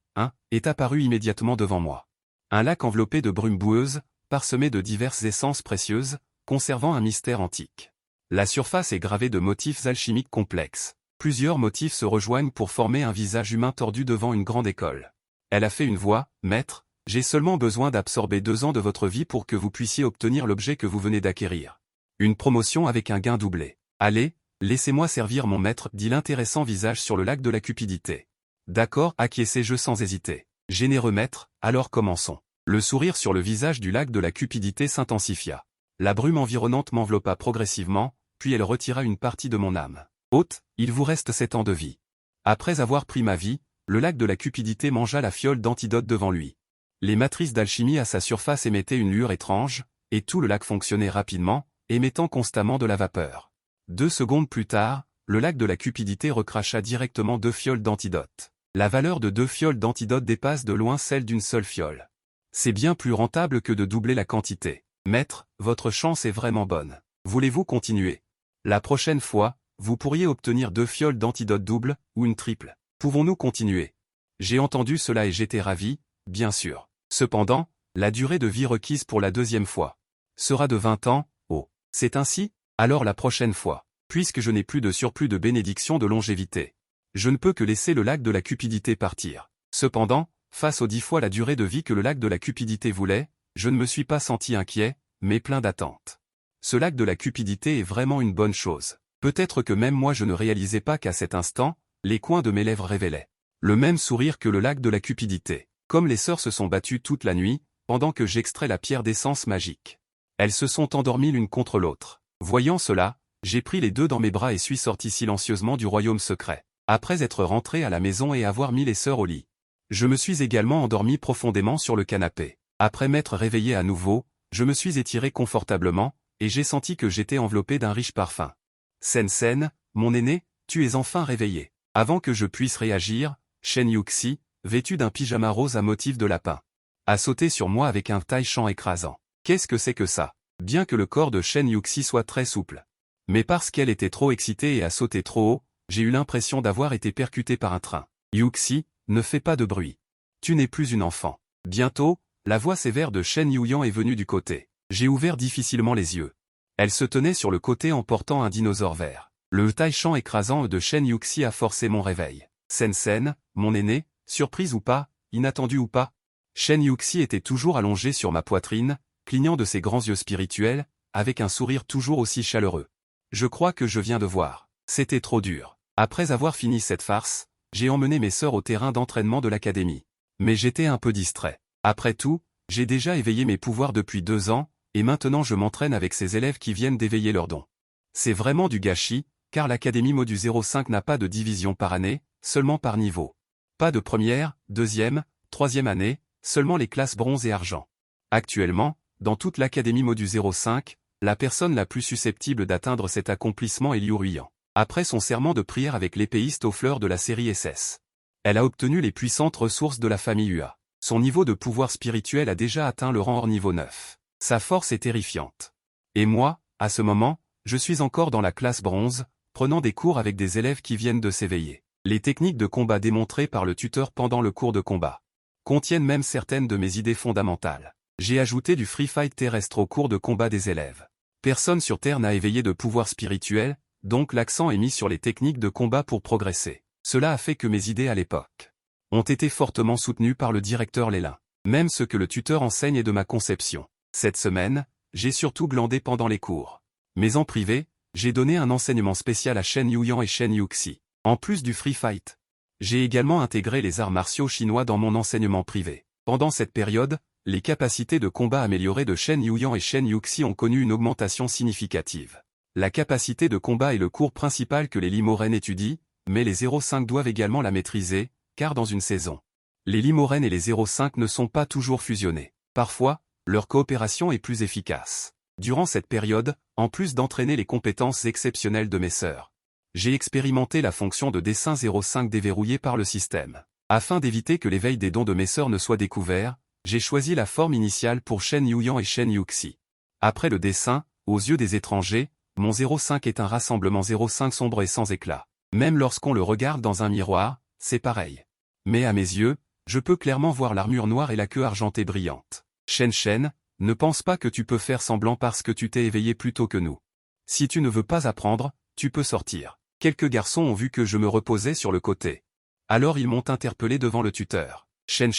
immédiatement devant moi. Un lac enveloppé de brume boueuse, parsemé de diverses essences précieuses, conservant un mystère antique. La surface est gravée de motifs alchimiques complexes. Plusieurs motifs se rejoignent pour former un visage humain tordu devant une grande école. Elle a fait une voix, « Maître, j'ai seulement besoin d'absorber 2 ans de votre vie pour que vous puissiez obtenir l'objet que vous venez d'acquérir. Une promotion avec un gain doublé. Allez, laissez-moi servir mon maître, dit l'intéressant visage sur le lac de la cupidité. D'accord, acquiesçai-je sans hésiter. Généreux maître, alors commençons. Le sourire sur le visage du lac de la cupidité s'intensifia. La brume environnante m'enveloppa progressivement, puis elle retira une partie de mon âme. Hôte, il vous reste 7 ans de vie. Après avoir pris ma vie, le lac de la cupidité mangea la fiole d'antidote devant lui. Les matrices d'alchimie à sa surface émettaient une lueur étrange, et tout le lac fonctionnait rapidement, émettant constamment de la vapeur. 2 secondes plus tard, le lac de la cupidité recracha directement 2 fioles d'antidote. La valeur de 2 fioles d'antidote dépasse de loin celle d'une seule fiole. C'est bien plus rentable que de doubler la quantité. Maître, votre chance est vraiment bonne. Voulez-vous continuer? La prochaine fois, vous pourriez obtenir 2 fioles d'antidote double, ou une triple. Pouvons-nous continuer? J'ai entendu cela et j'étais ravi, bien sûr. Cependant, la durée de vie requise pour la 2e fois sera de 20 ans, oh. C'est ainsi? Alors la prochaine fois, puisque je n'ai plus de surplus de bénédiction de longévité, je ne peux que laisser le lac de la cupidité partir. Cependant, face aux 10 fois la durée de vie que le lac de la cupidité voulait, je ne me suis pas senti inquiet, mais plein d'attente. Ce lac de la cupidité est vraiment une bonne chose. Peut-être que même moi je ne réalisais pas qu'à cet instant, les coins de mes lèvres révélaient le même sourire que le lac de la cupidité. Comme les sœurs se sont battues toute la nuit, pendant que j'extrais la pierre d'essence magique. Elles se sont endormies l'une contre l'autre. Voyant cela, j'ai pris les 2 dans mes bras et suis sorti silencieusement du royaume secret. Après être rentré à la maison et avoir mis les sœurs au lit, je me suis également endormi profondément sur le canapé. Après m'être réveillé à nouveau, je me suis étiré confortablement, et j'ai senti que j'étais enveloppé d'un riche parfum. Sen-sen, mon aîné, tu es enfin réveillé. Avant que je puisse réagir, Shen Yuxi, vêtu d'un pyjama rose à motif de lapin, a sauté sur moi avec un taille-champ écrasant. Qu'est-ce que c'est que ça? Bien que le corps de Shen Yuxi soit très souple. Mais parce qu'elle était trop excitée et a sauté trop haut, j'ai eu l'impression d'avoir été percuté par un train. Yuxi, ne fais pas de bruit. Tu n'es plus une enfant. Bientôt, la voix sévère de Shen Yuyan est venue du côté. J'ai ouvert difficilement les yeux. Elle se tenait sur le côté en portant un dinosaure vert. Le taille-champ écrasant de Shen Yuxi a forcé mon réveil. Sen-sen, mon aîné, surprise ou pas, inattendu ou pas, Shen Yuxi était toujours allongé sur ma poitrine, clignant de ses grands yeux spirituels, avec un sourire toujours aussi chaleureux. Je crois que je viens de voir. C'était trop dur. Après avoir fini cette farce, j'ai emmené mes sœurs au terrain d'entraînement de l'académie. Mais j'étais un peu distrait. Après tout, j'ai déjà éveillé mes pouvoirs depuis 2 ans, et maintenant je m'entraîne avec ces élèves qui viennent d'éveiller leurs dons. C'est vraiment du gâchis, car l'académie Module 05 n'a pas de division par année, seulement par niveau. Pas de première, deuxième, troisième année, seulement les classes bronze et argent. Actuellement, dans toute l'académie Module 05, la personne la plus susceptible d'atteindre cet accomplissement est Liu Ruiyan. Après son serment de prière avec l'épéiste aux fleurs de la série SS, elle a obtenu les puissantes ressources de la famille Ua. Son niveau de pouvoir spirituel a déjà atteint le rang hors niveau 9. Sa force est terrifiante. Et moi, à ce moment, je suis encore dans la classe bronze, prenant des cours avec des élèves qui viennent de s'éveiller. Les techniques de combat démontrées par le tuteur pendant le cours de combat contiennent même certaines de mes idées fondamentales. J'ai ajouté du free fight terrestre au cours de combat des élèves. Personne sur Terre n'a éveillé de pouvoir spirituel, donc l'accent est mis sur les techniques de combat pour progresser. Cela a fait que mes idées à l'époque ont été fortement soutenues par le directeur Lélin. Même ce que le tuteur enseigne est de ma conception. Cette semaine, j'ai surtout glandé pendant les cours. Mais en privé, j'ai donné un enseignement spécial à Shen Yuyan et Shen Yuxi. En plus du free fight, j'ai également intégré les arts martiaux chinois dans mon enseignement privé. Pendant cette période, les capacités de combat améliorées de Shen Yuyan et Shen Yuxi ont connu une augmentation significative. La capacité de combat est le cours principal que les Limoren étudient, mais les 05 doivent également la maîtriser, car dans une saison, les Limoren et les 05 ne sont pas toujours fusionnés. Parfois, leur coopération est plus efficace. Durant cette période, en plus d'entraîner les compétences exceptionnelles de mes sœurs, j'ai expérimenté la fonction de dessin 05 déverrouillée par le système. Afin d'éviter que l'éveil des dons de mes sœurs ne soit découvert, j'ai choisi la forme initiale pour Shen Yuyan et Shen Yuxi. Après le dessin, aux yeux des étrangers, mon 05 est un rassemblement 05 sombre et sans éclat. Même lorsqu'on le regarde dans un miroir, c'est pareil. Mais à mes yeux, je peux clairement voir l'armure noire et la queue argentée brillante. Shen, ne pense pas que tu peux faire semblant parce que tu t'es éveillé plus tôt que nous. Si tu ne veux pas apprendre, tu peux sortir. Quelques garçons ont vu que je me reposais sur le côté. Alors ils m'ont interpellé devant le tuteur. Shen,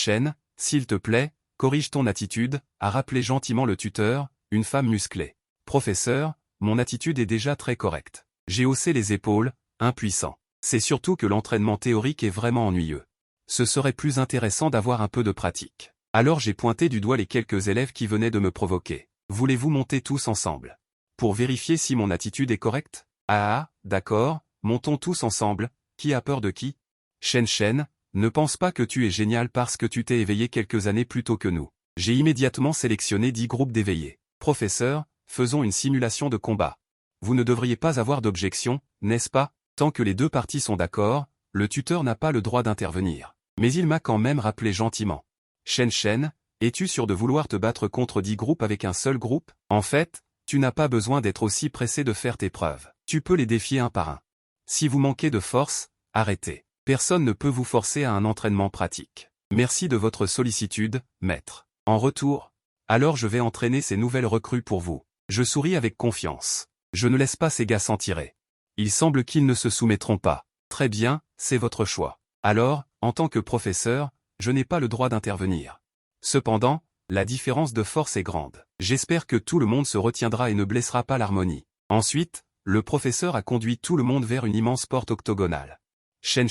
s'il te plaît, corrige ton attitude, a rappelé gentiment le tuteur, une femme musclée. Professeur, mon attitude est déjà très correcte. J'ai haussé les épaules, impuissant. C'est surtout que l'entraînement théorique est vraiment ennuyeux. Ce serait plus intéressant d'avoir un peu de pratique. Alors j'ai pointé du doigt les quelques élèves qui venaient de me provoquer. Voulez-vous monter tous ensemble? Pour vérifier si mon attitude est correcte? Ah, d'accord, montons tous ensemble, qui a peur de qui? Shen, ne pense pas que tu es génial parce que tu t'es éveillé quelques années plus tôt que nous. J'ai immédiatement sélectionné 10 groupes d'éveillés. Professeur, faisons une simulation de combat. Vous ne devriez pas avoir d'objection, n'est-ce pas? Tant que les deux parties sont d'accord, le tuteur n'a pas le droit d'intervenir. Mais il m'a quand même rappelé gentiment. Shen, es-tu sûr de vouloir te battre contre 10 groupes avec un seul groupe? En fait, tu n'as pas besoin d'être aussi pressé de faire tes preuves. Tu peux les défier un par un. Si vous manquez de force, arrêtez. Personne ne peut vous forcer à un entraînement pratique. Merci de votre sollicitude, maître. En retour, alors je vais entraîner ces nouvelles recrues pour vous. Je souris avec confiance. Je ne laisse pas ces gars s'en tirer. Il semble qu'ils ne se soumettront pas. Très bien, c'est votre choix. Alors, en tant que professeur, je n'ai pas le droit d'intervenir. Cependant, la différence de force est grande. J'espère que tout le monde se retiendra et ne blessera pas l'harmonie. Ensuite, le professeur a conduit tout le monde vers une immense porte octogonale. Shen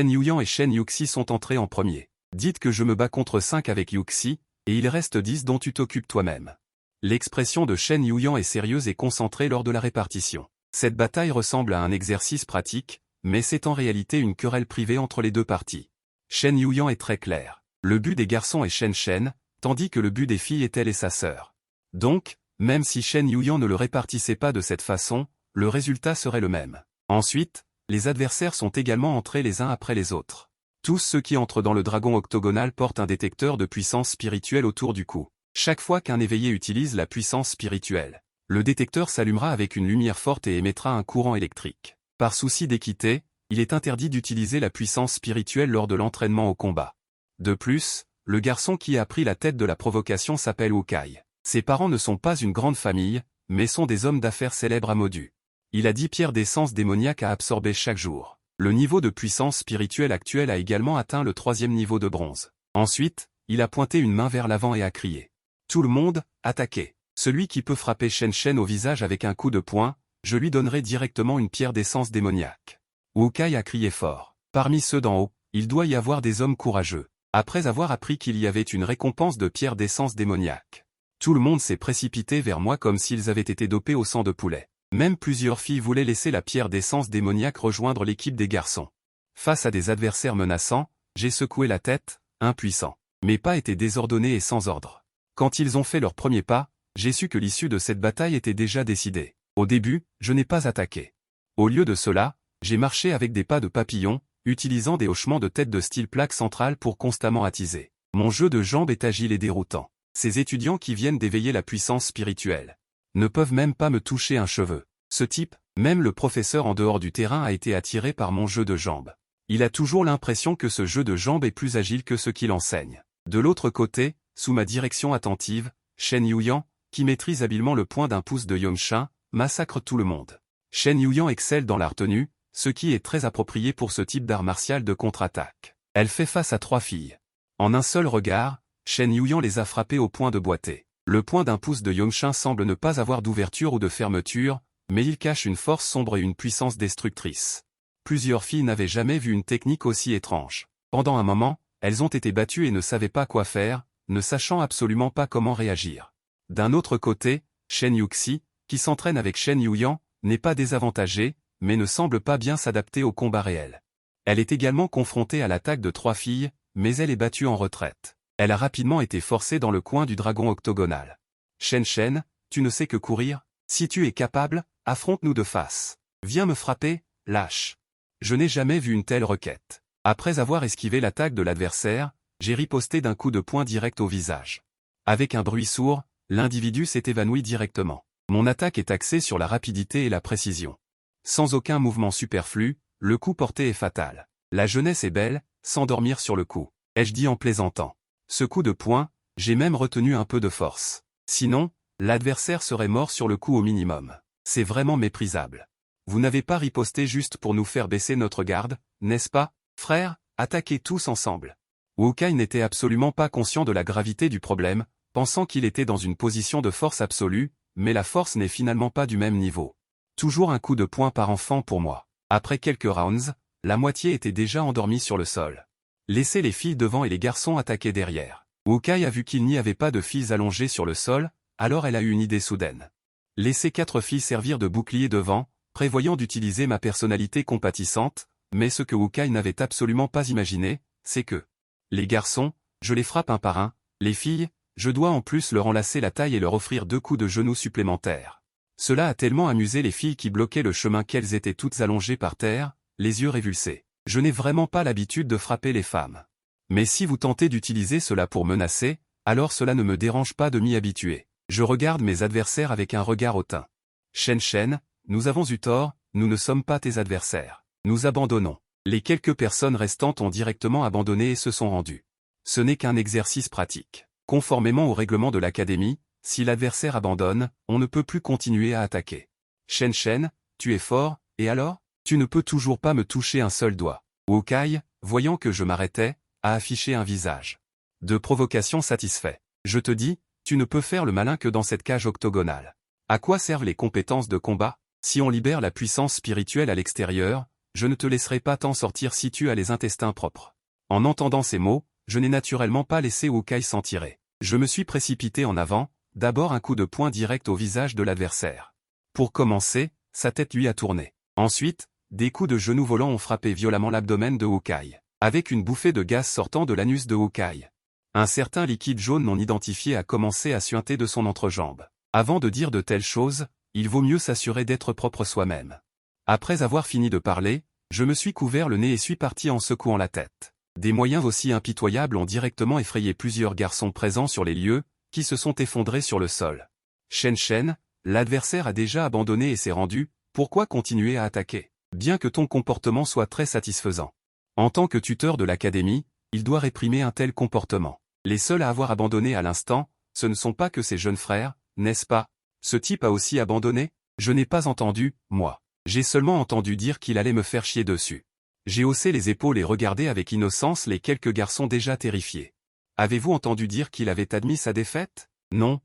Yuyan et Shen Yuxi sont entrés en premier. Dites que je me bats contre 5 avec Yuxi, et il reste 10 dont tu t'occupes toi-même. L'expression de Shen Yuyan est sérieuse et concentrée lors de la répartition. Cette bataille ressemble à un exercice pratique, mais c'est en réalité une querelle privée entre les deux parties. Shen Yuyan est très clair. Le but des garçons est Shen, tandis que le but des filles est elle et sa sœur. Donc, même si Shen Yuyan ne le répartissait pas de cette façon, le résultat serait le même. Ensuite, les adversaires sont également entrés les uns après les autres. Tous ceux qui entrent dans le dragon octogonal portent un détecteur de puissance spirituelle autour du cou. Chaque fois qu'un éveillé utilise la puissance spirituelle, le détecteur s'allumera avec une lumière forte et émettra un courant électrique. Par souci d'équité, il est interdit d'utiliser la puissance spirituelle lors de l'entraînement au combat. De plus, le garçon qui a pris la tête de la provocation s'appelle Wukai. Ses parents ne sont pas une grande famille, mais sont des hommes d'affaires célèbres à Modu. Il a 10 pierres d'essence démoniaque à absorber chaque jour. Le niveau de puissance spirituelle actuel a également atteint le 3e niveau de bronze. Ensuite, il a pointé une main vers l'avant et a crié. Tout le monde, attaquez. Celui qui peut frapper Shen au visage avec un coup de poing, je lui donnerai directement une pierre d'essence démoniaque. Wukai a crié fort. Parmi ceux d'en haut, il doit y avoir des hommes courageux. Après avoir appris qu'il y avait une récompense de pierre d'essence démoniaque, tout le monde s'est précipité vers moi comme s'ils avaient été dopés au sang de poulet. Même plusieurs filles voulaient laisser la pierre d'essence démoniaque rejoindre l'équipe des garçons. Face à des adversaires menaçants, j'ai secoué la tête, impuissant. Mes pas étaient désordonnés et sans ordre. Quand ils ont fait leur premier pas, j'ai su que l'issue de cette bataille était déjà décidée. Au début, je n'ai pas attaqué. Au lieu de cela, j'ai marché avec des pas de papillon, utilisant des hochements de tête de style plaque centrale pour constamment attiser. Mon jeu de jambes est agile et déroutant. Ces étudiants qui viennent d'éveiller la puissance spirituelle ne peuvent même pas me toucher un cheveu. Ce type, même le professeur en dehors du terrain a été attiré par mon jeu de jambes. Il a toujours l'impression que ce jeu de jambes est plus agile que ce qu'il enseigne. De l'autre côté, sous ma direction attentive, Shen Yuyan, qui maîtrise habilement le point d'un pouce de Yongxin, massacre tout le monde. Shen Yuyan excelle dans la retenue, ce qui est très approprié pour ce type d'art martial de contre-attaque. Elle fait face à 3 filles. En un seul regard, Shen Yuyan les a frappées au point de boiter. Le point d'un pouce de Yongxin semble ne pas avoir d'ouverture ou de fermeture, mais il cache une force sombre et une puissance destructrice. Plusieurs filles n'avaient jamais vu une technique aussi étrange. Pendant un moment, elles ont été battues et ne savaient pas quoi faire, ne sachant absolument pas comment réagir. D'un autre côté, Shen Yuxi, qui s'entraîne avec Shen Yuyan, n'est pas désavantagée, mais ne semble pas bien s'adapter au combat réel. Elle est également confrontée à l'attaque de 3 filles, mais elle est battue en retraite. Elle a rapidement été forcée dans le coin du dragon octogonal. Shen, tu ne sais que courir? Si tu es capable, affronte-nous de face. Viens me frapper, lâche. Je n'ai jamais vu une telle requête. Après avoir esquivé l'attaque de l'adversaire, j'ai riposté d'un coup de poing direct au visage. Avec un bruit sourd, l'individu s'est évanoui directement. Mon attaque est axée sur la rapidité et la précision. Sans aucun mouvement superflu, le coup porté est fatal. La jeunesse est belle, sans dormir sur le coup, ai-je dit en plaisantant. Ce coup de poing, j'ai même retenu un peu de force. Sinon, l'adversaire serait mort sur le coup au minimum. C'est vraiment méprisable. Vous n'avez pas riposté juste pour nous faire baisser notre garde, n'est-ce pas, frère? Attaquez tous ensemble. Wu Kai n'était absolument pas conscient de la gravité du problème, pensant qu'il était dans une position de force absolue, mais la force n'est finalement pas du même niveau. Toujours un coup de poing par enfant pour moi. Après quelques rounds, la moitié était déjà endormie sur le sol. Laissez les filles devant et les garçons attaquer derrière. Wu Kai a vu qu'il n'y avait pas de filles allongées sur le sol, alors elle a eu une idée soudaine. Laissez 4 filles servir de bouclier devant, prévoyant d'utiliser ma personnalité compatissante, mais ce que Wu Kai n'avait absolument pas imaginé, c'est que les garçons, je les frappe un par un, les filles, je dois en plus leur enlacer la taille et leur offrir 2 coups de genoux supplémentaires. Cela a tellement amusé les filles qui bloquaient le chemin qu'elles étaient toutes allongées par terre, les yeux révulsés. Je n'ai vraiment pas l'habitude de frapper les femmes. Mais si vous tentez d'utiliser cela pour menacer, alors cela ne me dérange pas de m'y habituer. Je regarde mes adversaires avec un regard hautain. Shen, nous avons eu tort, nous ne sommes pas tes adversaires. Nous abandonnons. Les quelques personnes restantes ont directement abandonné et se sont rendues. Ce n'est qu'un exercice pratique. Conformément au règlement de l'académie, si l'adversaire abandonne, on ne peut plus continuer à attaquer. Shen, tu es fort, et alors? Tu ne peux toujours pas me toucher un seul doigt. Wu Kai, voyant que je m'arrêtais, a affiché un visage de provocation satisfait. Je te dis, tu ne peux faire le malin que dans cette cage octogonale. À quoi servent les compétences de combat? Si on libère la puissance spirituelle à l'extérieur, je ne te laisserai pas t'en sortir si tu as les intestins propres. En entendant ces mots, je n'ai naturellement pas laissé Wu Kai s'en tirer. Je me suis précipité en avant, d'abord un coup de poing direct au visage de l'adversaire. Pour commencer, sa tête lui a tourné. Ensuite, des coups de genoux volants ont frappé violemment l'abdomen de Wu Kai, avec une bouffée de gaz sortant de l'anus de Wu Kai. Un certain liquide jaune non identifié a commencé à suinter de son entrejambe. Avant de dire de telles choses, il vaut mieux s'assurer d'être propre soi-même. Après avoir fini de parler, je me suis couvert le nez et suis parti en secouant la tête. Des moyens aussi impitoyables ont directement effrayé plusieurs garçons présents sur les lieux, qui se sont effondrés sur le sol. Shen, l'adversaire a déjà abandonné et s'est rendu, pourquoi continuer à attaquer? Bien que ton comportement soit très satisfaisant. En tant que tuteur de l'académie, il doit réprimer un tel comportement. Les seuls à avoir abandonné à l'instant, ce ne sont pas que ses jeunes frères, n'est-ce pas? Ce type a aussi abandonné? Je n'ai pas entendu, moi. J'ai seulement entendu dire qu'il allait me faire chier dessus. J'ai haussé les épaules et regardé avec innocence les quelques garçons déjà terrifiés. Avez-vous entendu dire qu'il avait admis sa défaite? Non.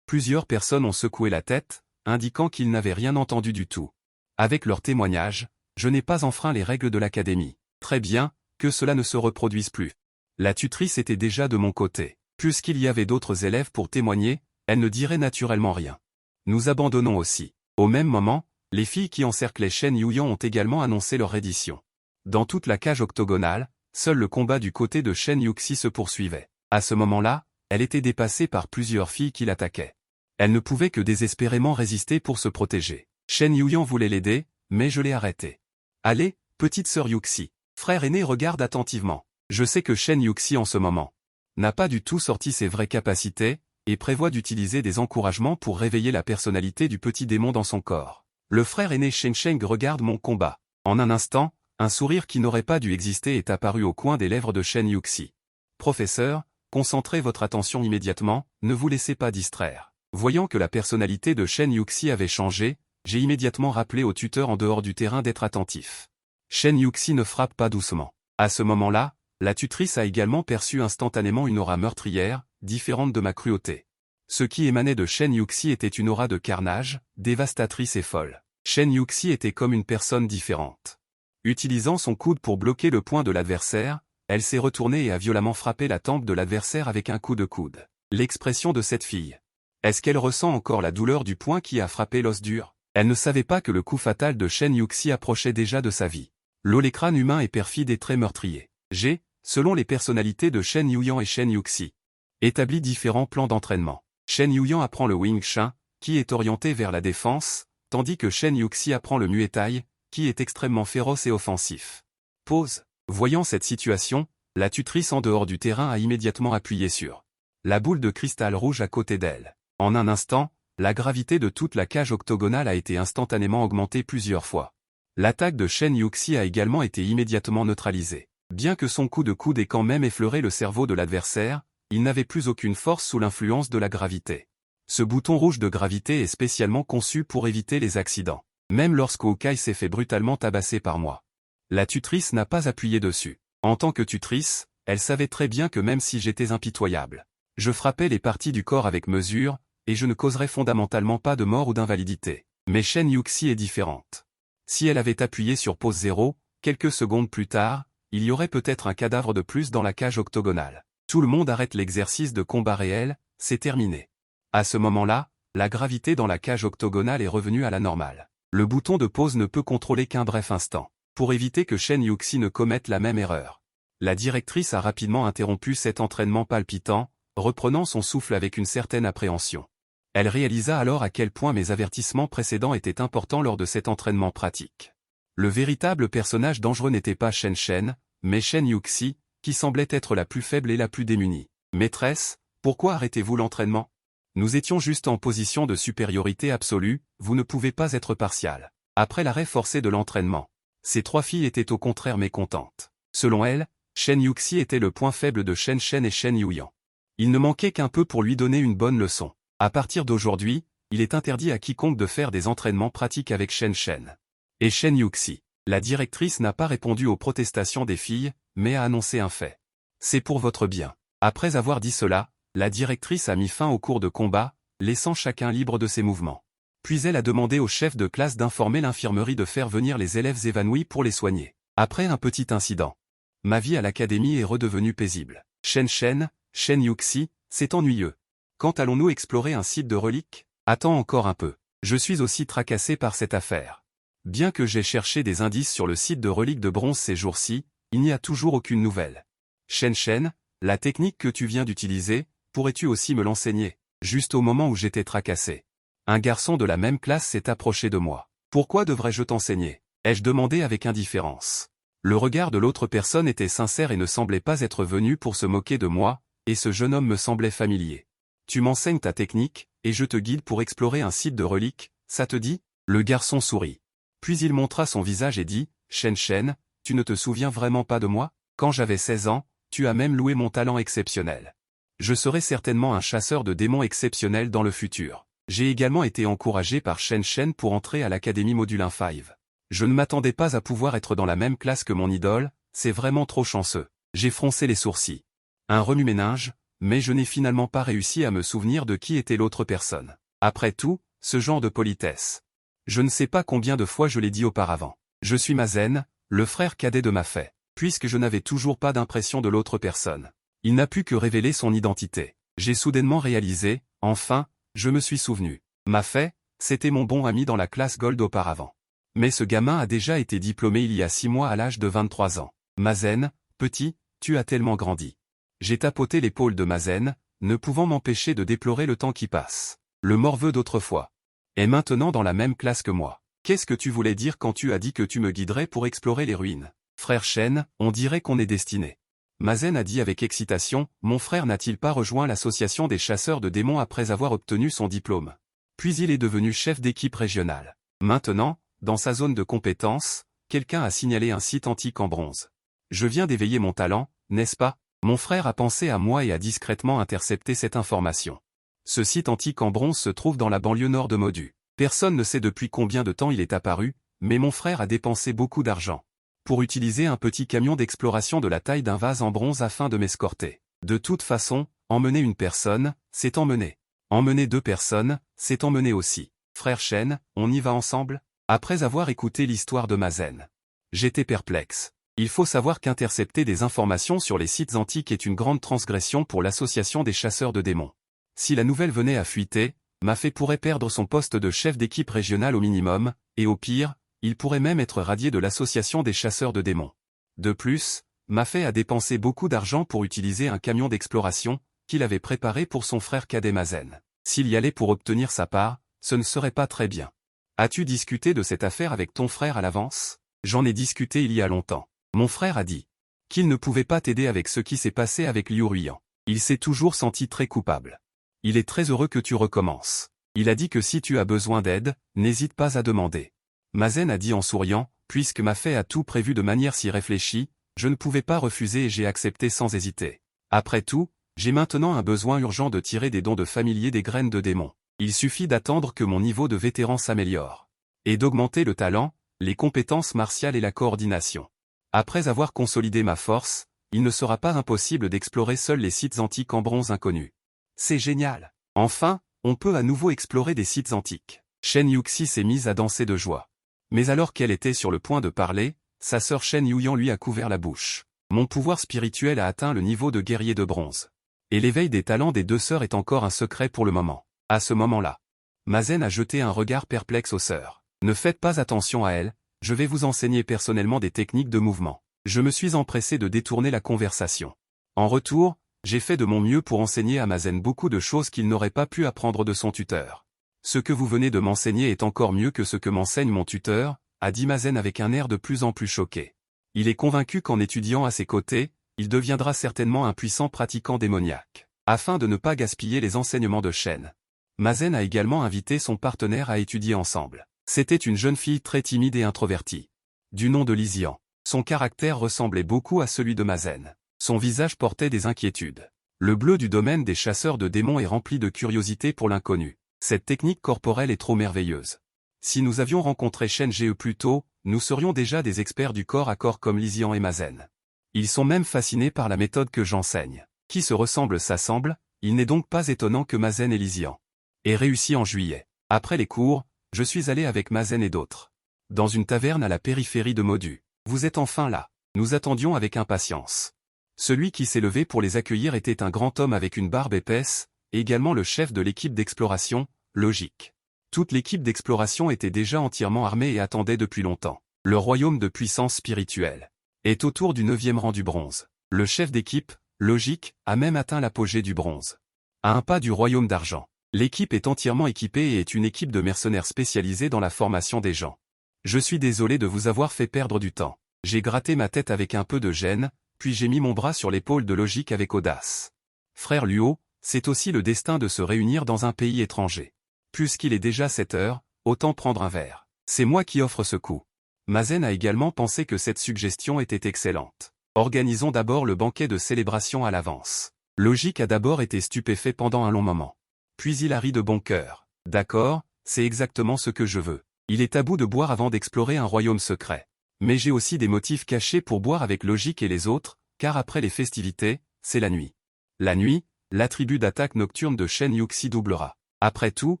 Plusieurs personnes ont secoué la tête, indiquant qu'ils n'avaient rien entendu du tout. Avec leur témoignage, je n'ai pas enfreint les règles de l'académie. Très bien, que cela ne se reproduise plus. La tutrice était déjà de mon côté. Puisqu'il y avait d'autres élèves pour témoigner, elle ne dirait naturellement rien. Nous abandonnons aussi. Au même moment, les filles qui encerclaient Shen Yuyan ont également annoncé leur reddition. Dans toute la cage octogonale, seul le combat du côté de Shen Yuxi se poursuivait. À ce moment-là, elle était dépassée par plusieurs filles qui l'attaquaient. Elle ne pouvait que désespérément résister pour se protéger. Shen Yuyan voulait l'aider, mais je l'ai arrêté. Allez, petite sœur Yuxi. Frère aîné regarde attentivement. Je sais que Shen Yuxi en ce moment n'a pas du tout sorti ses vraies capacités, et prévoit d'utiliser des encouragements pour réveiller la personnalité du petit démon dans son corps. Le frère aîné Shen regarde mon combat. En un instant, un sourire qui n'aurait pas dû exister est apparu au coin des lèvres de Shen Yuxi. Professeur, concentrez votre attention immédiatement, ne vous laissez pas distraire. Voyant que la personnalité de Shen Yuxi avait changé, j'ai immédiatement rappelé au tuteur en dehors du terrain d'être attentif. Shen Yuxi ne frappe pas doucement. À ce moment-là, la tutrice a également perçu instantanément une aura meurtrière, différente de ma cruauté. Ce qui émanait de Shen Yuxi était une aura de carnage, dévastatrice et folle. Shen Yuxi était comme une personne différente. Utilisant son coude pour bloquer le poing de l'adversaire, Elle s'est retournée et a violemment frappé la tempe de l'adversaire avec un coup de coude. L'expression de cette fille. Est-ce qu'elle ressent encore la douleur du poing qui a frappé l'os dur? Elle ne savait pas que le coup fatal de Shen Yuxi approchait déjà de sa vie. L'écran humain est perfide et très meurtrier. J'ai, selon les personnalités de Shen Yuyan et Shen Yuxi, établi différents plans d'entraînement. Shen Yuyan apprend le Wing Chun, qui est orienté vers la défense, tandis que Shen Yuxi apprend le Muay Thai, qui est extrêmement féroce et offensif. Pause. Voyant cette situation, la tutrice en dehors du terrain a immédiatement appuyé sur la boule de cristal rouge à côté d'elle. En un instant, la gravité de toute la cage octogonale a été instantanément augmentée plusieurs fois. L'attaque de Shen Yuxi a également été immédiatement neutralisée. Bien que son coup de coude ait quand même effleuré le cerveau de l'adversaire, il n'avait plus aucune force sous l'influence de la gravité. Ce bouton rouge de gravité est spécialement conçu pour éviter les accidents. Même lorsque Hawkeye s'est fait brutalement tabasser par moi. La tutrice n'a pas appuyé dessus. En tant que tutrice, elle savait très bien que même si j'étais impitoyable, je frappais les parties du corps avec mesure, et je ne causerais fondamentalement pas de mort ou d'invalidité. Mais Shen Yuxi est différente. Si elle avait appuyé sur pause 0, quelques secondes plus tard, il y aurait peut-être un cadavre de plus dans la cage octogonale. Tout le monde arrête l'exercice de combat réel, c'est terminé. À ce moment-là, la gravité dans la cage octogonale est revenue à la normale. Le bouton de pause ne peut contrôler qu'un bref instant. Pour éviter que Shen Yuxi ne commette la même erreur, la directrice a rapidement interrompu cet entraînement palpitant, reprenant son souffle avec une certaine appréhension. Elle réalisa alors à quel point mes avertissements précédents étaient importants lors de cet entraînement pratique. Le véritable personnage dangereux n'était pas Shen Shen, mais Shen Yuxi, qui semblait être la plus faible et la plus démunie. Maîtresse, pourquoi arrêtez-vous l'entraînement? Nous étions juste en position de supériorité absolue, vous ne pouvez pas être partial. Après l'arrêt forcé de l'entraînement, ces trois filles étaient au contraire mécontentes. Selon elles, Shen Yuxi était le point faible de Shen Shen et Shen Yuyan. Il ne manquait qu'un peu pour lui donner une bonne leçon. À partir d'aujourd'hui, il est interdit à quiconque de faire des entraînements pratiques avec Shen Shen et Shen Yuxi. La directrice n'a pas répondu aux protestations des filles, mais a annoncé un fait. C'est pour votre bien. Après avoir dit cela, la directrice a mis fin au cours de combat, laissant chacun libre de ses mouvements. Puis elle a demandé au chef de classe d'informer l'infirmerie de faire venir les élèves évanouis pour les soigner. Après un petit incident, ma vie à l'académie est redevenue paisible. Shen Shen, Shen Yuxi, c'est ennuyeux. Quand allons-nous explorer un site de reliques? Attends encore un peu. Je suis aussi tracassé par cette affaire. Bien que j'ai cherché des indices sur le site de reliques de bronze ces jours-ci, il n'y a toujours aucune nouvelle. Shen Shen, la technique que tu viens d'utiliser, pourrais-tu aussi me l'enseigner? Juste au moment où j'étais tracassé. Un garçon de la même classe s'est approché de moi. Pourquoi devrais-je t'enseigner? Ai-je demandé avec indifférence. Le regard de l'autre personne était sincère et ne semblait pas être venu pour se moquer de moi, et ce jeune homme me semblait familier. Tu m'enseignes ta technique, et je te guide pour explorer un site de reliques, ça te dit? Le garçon sourit. Puis il montra son visage et dit, Shen Shen, tu ne te souviens vraiment pas de moi? Quand j'avais 16 ans, tu as même loué mon talent exceptionnel. Je serai certainement un chasseur de démons exceptionnel dans le futur. J'ai également été encouragé par Shen Shen pour entrer à l'Académie Modulin 5. Je ne m'attendais pas à pouvoir être dans la même classe que mon idole, c'est vraiment trop chanceux. J'ai froncé les sourcils. Un remue-ménage, mais je n'ai finalement pas réussi à me souvenir de qui était l'autre personne. Après tout, ce genre de politesse. Je ne sais pas combien de fois je l'ai dit auparavant. Je suis Mazen, le frère cadet de Ma Fei. Puisque je n'avais toujours pas d'impression de l'autre personne. Il n'a pu que révéler son identité. J'ai soudainement réalisé, enfin, je me suis souvenu. Ma Fei, c'était mon bon ami dans la classe Gold auparavant. Mais ce gamin a déjà été diplômé il y a 6 mois à l'âge de 23 ans. Mazen, petit, tu as tellement grandi. J'ai tapoté l'épaule de Mazen, ne pouvant m'empêcher de déplorer le temps qui passe. Le morveux d'autrefois est maintenant dans la même classe que moi. Qu'est-ce que tu voulais dire quand tu as dit que tu me guiderais pour explorer les ruines? Frère Shen, on dirait qu'on est destiné. Mazen a dit avec excitation, mon frère n'a-t-il pas rejoint l'association des chasseurs de démons après avoir obtenu son diplôme? Puis il est devenu chef d'équipe régionale. Maintenant, dans sa zone de compétence, quelqu'un a signalé un site antique en bronze. Je viens d'éveiller mon talent, n'est-ce pas? Mon frère a pensé à moi et a discrètement intercepté cette information. Ce site antique en bronze se trouve dans la banlieue nord de Modu. Personne ne sait depuis combien de temps il est apparu, mais mon frère a dépensé beaucoup d'argent pour utiliser un petit camion d'exploration de la taille d'un vase en bronze afin de m'escorter. De toute façon, emmener une personne, c'est emmener. Emmener 2 personnes, c'est emmener aussi. Frère Shen, on y va ensemble? Après avoir écouté l'histoire de Mazen, j'étais perplexe. Il faut savoir qu'intercepter des informations sur les sites antiques est une grande transgression pour l'association des chasseurs de démons. Si la nouvelle venait à fuiter, Maffei pourrait perdre son poste de chef d'équipe régionale au minimum, et au pire, il pourrait même être radié de l'association des chasseurs de démons. De plus, Maffei a dépensé beaucoup d'argent pour utiliser un camion d'exploration, qu'il avait préparé pour son frère cadet Mazen. S'il y allait pour obtenir sa part, ce ne serait pas très bien. As-tu discuté de cette affaire avec ton frère à l'avance? J'en ai discuté il y a longtemps. Mon frère a dit qu'il ne pouvait pas t'aider avec ce qui s'est passé avec Liu Ruiyan. Il s'est toujours senti très coupable. Il est très heureux que tu recommences. Il a dit que si tu as besoin d'aide, n'hésite pas à demander. Mazen a dit en souriant, puisque Maffei a tout prévu de manière si réfléchie, je ne pouvais pas refuser et j'ai accepté sans hésiter. Après tout, j'ai maintenant un besoin urgent de tirer des dons de familiers des graines de démons. Il suffit d'attendre que mon niveau de vétéran s'améliore. Et d'augmenter le talent, les compétences martiales et la coordination. Après avoir consolidé ma force, il ne sera pas impossible d'explorer seuls les sites antiques en bronze inconnus. C'est génial. Enfin, on peut à nouveau explorer des sites antiques. Shen Yuxi s'est mise à danser de joie. Mais alors qu'elle était sur le point de parler, sa sœur Shen Yuyan lui a couvert la bouche. Mon pouvoir spirituel a atteint le niveau de guerrier de bronze. Et l'éveil des talents des deux sœurs est encore un secret pour le moment. À ce moment-là, Mazen a jeté un regard perplexe aux sœurs. Ne faites pas attention à elle, je vais vous enseigner personnellement des techniques de mouvement. Je me suis empressé de détourner la conversation. En retour, j'ai fait de mon mieux pour enseigner à Mazen beaucoup de choses qu'il n'aurait pas pu apprendre de son tuteur. Ce que vous venez de m'enseigner est encore mieux que ce que m'enseigne mon tuteur, a dit Mazen avec un air de plus en plus choqué. Il est convaincu qu'en étudiant à ses côtés, il deviendra certainement un puissant pratiquant démoniaque. Afin de ne pas gaspiller les enseignements de Shen, Mazen a également invité son partenaire à étudier ensemble. C'était une jeune fille très timide et introvertie. Du nom de Lizian. Son caractère ressemblait beaucoup à celui de Mazen. Son visage portait des inquiétudes. Le bleu du domaine des chasseurs de démons est rempli de curiosité pour l'inconnu. Cette technique corporelle est trop merveilleuse. Si nous avions rencontré Shen Ge plus tôt, nous serions déjà des experts du corps à corps comme Lizian et Mazen. Ils sont même fascinés par la méthode que j'enseigne. Qui se ressemble s'assemble, il n'est donc pas étonnant que Mazen et Lizian aient réussi en juillet. Après les cours, je suis allé avec Mazen et d'autres dans une taverne à la périphérie de Modu. Vous êtes enfin là. Nous attendions avec impatience. Celui qui s'est levé pour les accueillir était un grand homme avec une barbe épaisse, et également le chef de l'équipe d'exploration, Logique. Toute l'équipe d'exploration était déjà entièrement armée et attendait depuis longtemps. Le royaume de puissance spirituelle est autour du 9e rang du bronze. Le chef d'équipe, Logique, a même atteint l'apogée du bronze. À un pas du royaume d'argent. L'équipe est entièrement équipée et est une équipe de mercenaires spécialisés dans la formation des gens. Je suis désolé de vous avoir fait perdre du temps. J'ai gratté ma tête avec un peu de gêne, puis j'ai mis mon bras sur l'épaule de Logique avec audace. Frère Luo, c'est aussi le destin de se réunir dans un pays étranger. Puisqu'il est déjà 7 heures, autant prendre un verre. C'est moi qui offre ce coup. Mazen a également pensé que cette suggestion était excellente. Organisons d'abord le banquet de célébration à l'avance. Logique a d'abord été stupéfait pendant un long moment. Puis il a ri de bon cœur. D'accord, c'est exactement ce que je veux. Il est tabou de boire avant d'explorer un royaume secret. Mais j'ai aussi des motifs cachés pour boire avec Logique et les autres, car après les festivités, c'est la nuit. La nuit, l'attribut d'attaque nocturne de Shen Yuxi doublera. Après tout,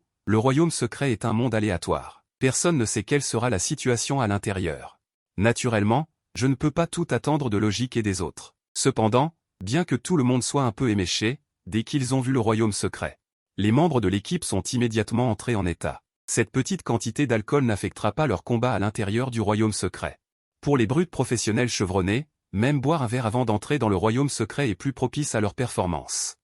le royaume secret est un monde aléatoire. Personne ne sait quelle sera la situation à l'intérieur. Naturellement, je ne peux pas tout attendre de Logique et des autres. Cependant, bien que tout le monde soit un peu éméché, dès qu'ils ont vu le royaume secret, les membres de l'équipe sont immédiatement entrés en état. Cette petite quantité d'alcool n'affectera pas leur combat à l'intérieur du royaume secret. Pour les brutes professionnels chevronnés, même boire un verre avant d'entrer dans le royaume secret est plus propice à leur performance.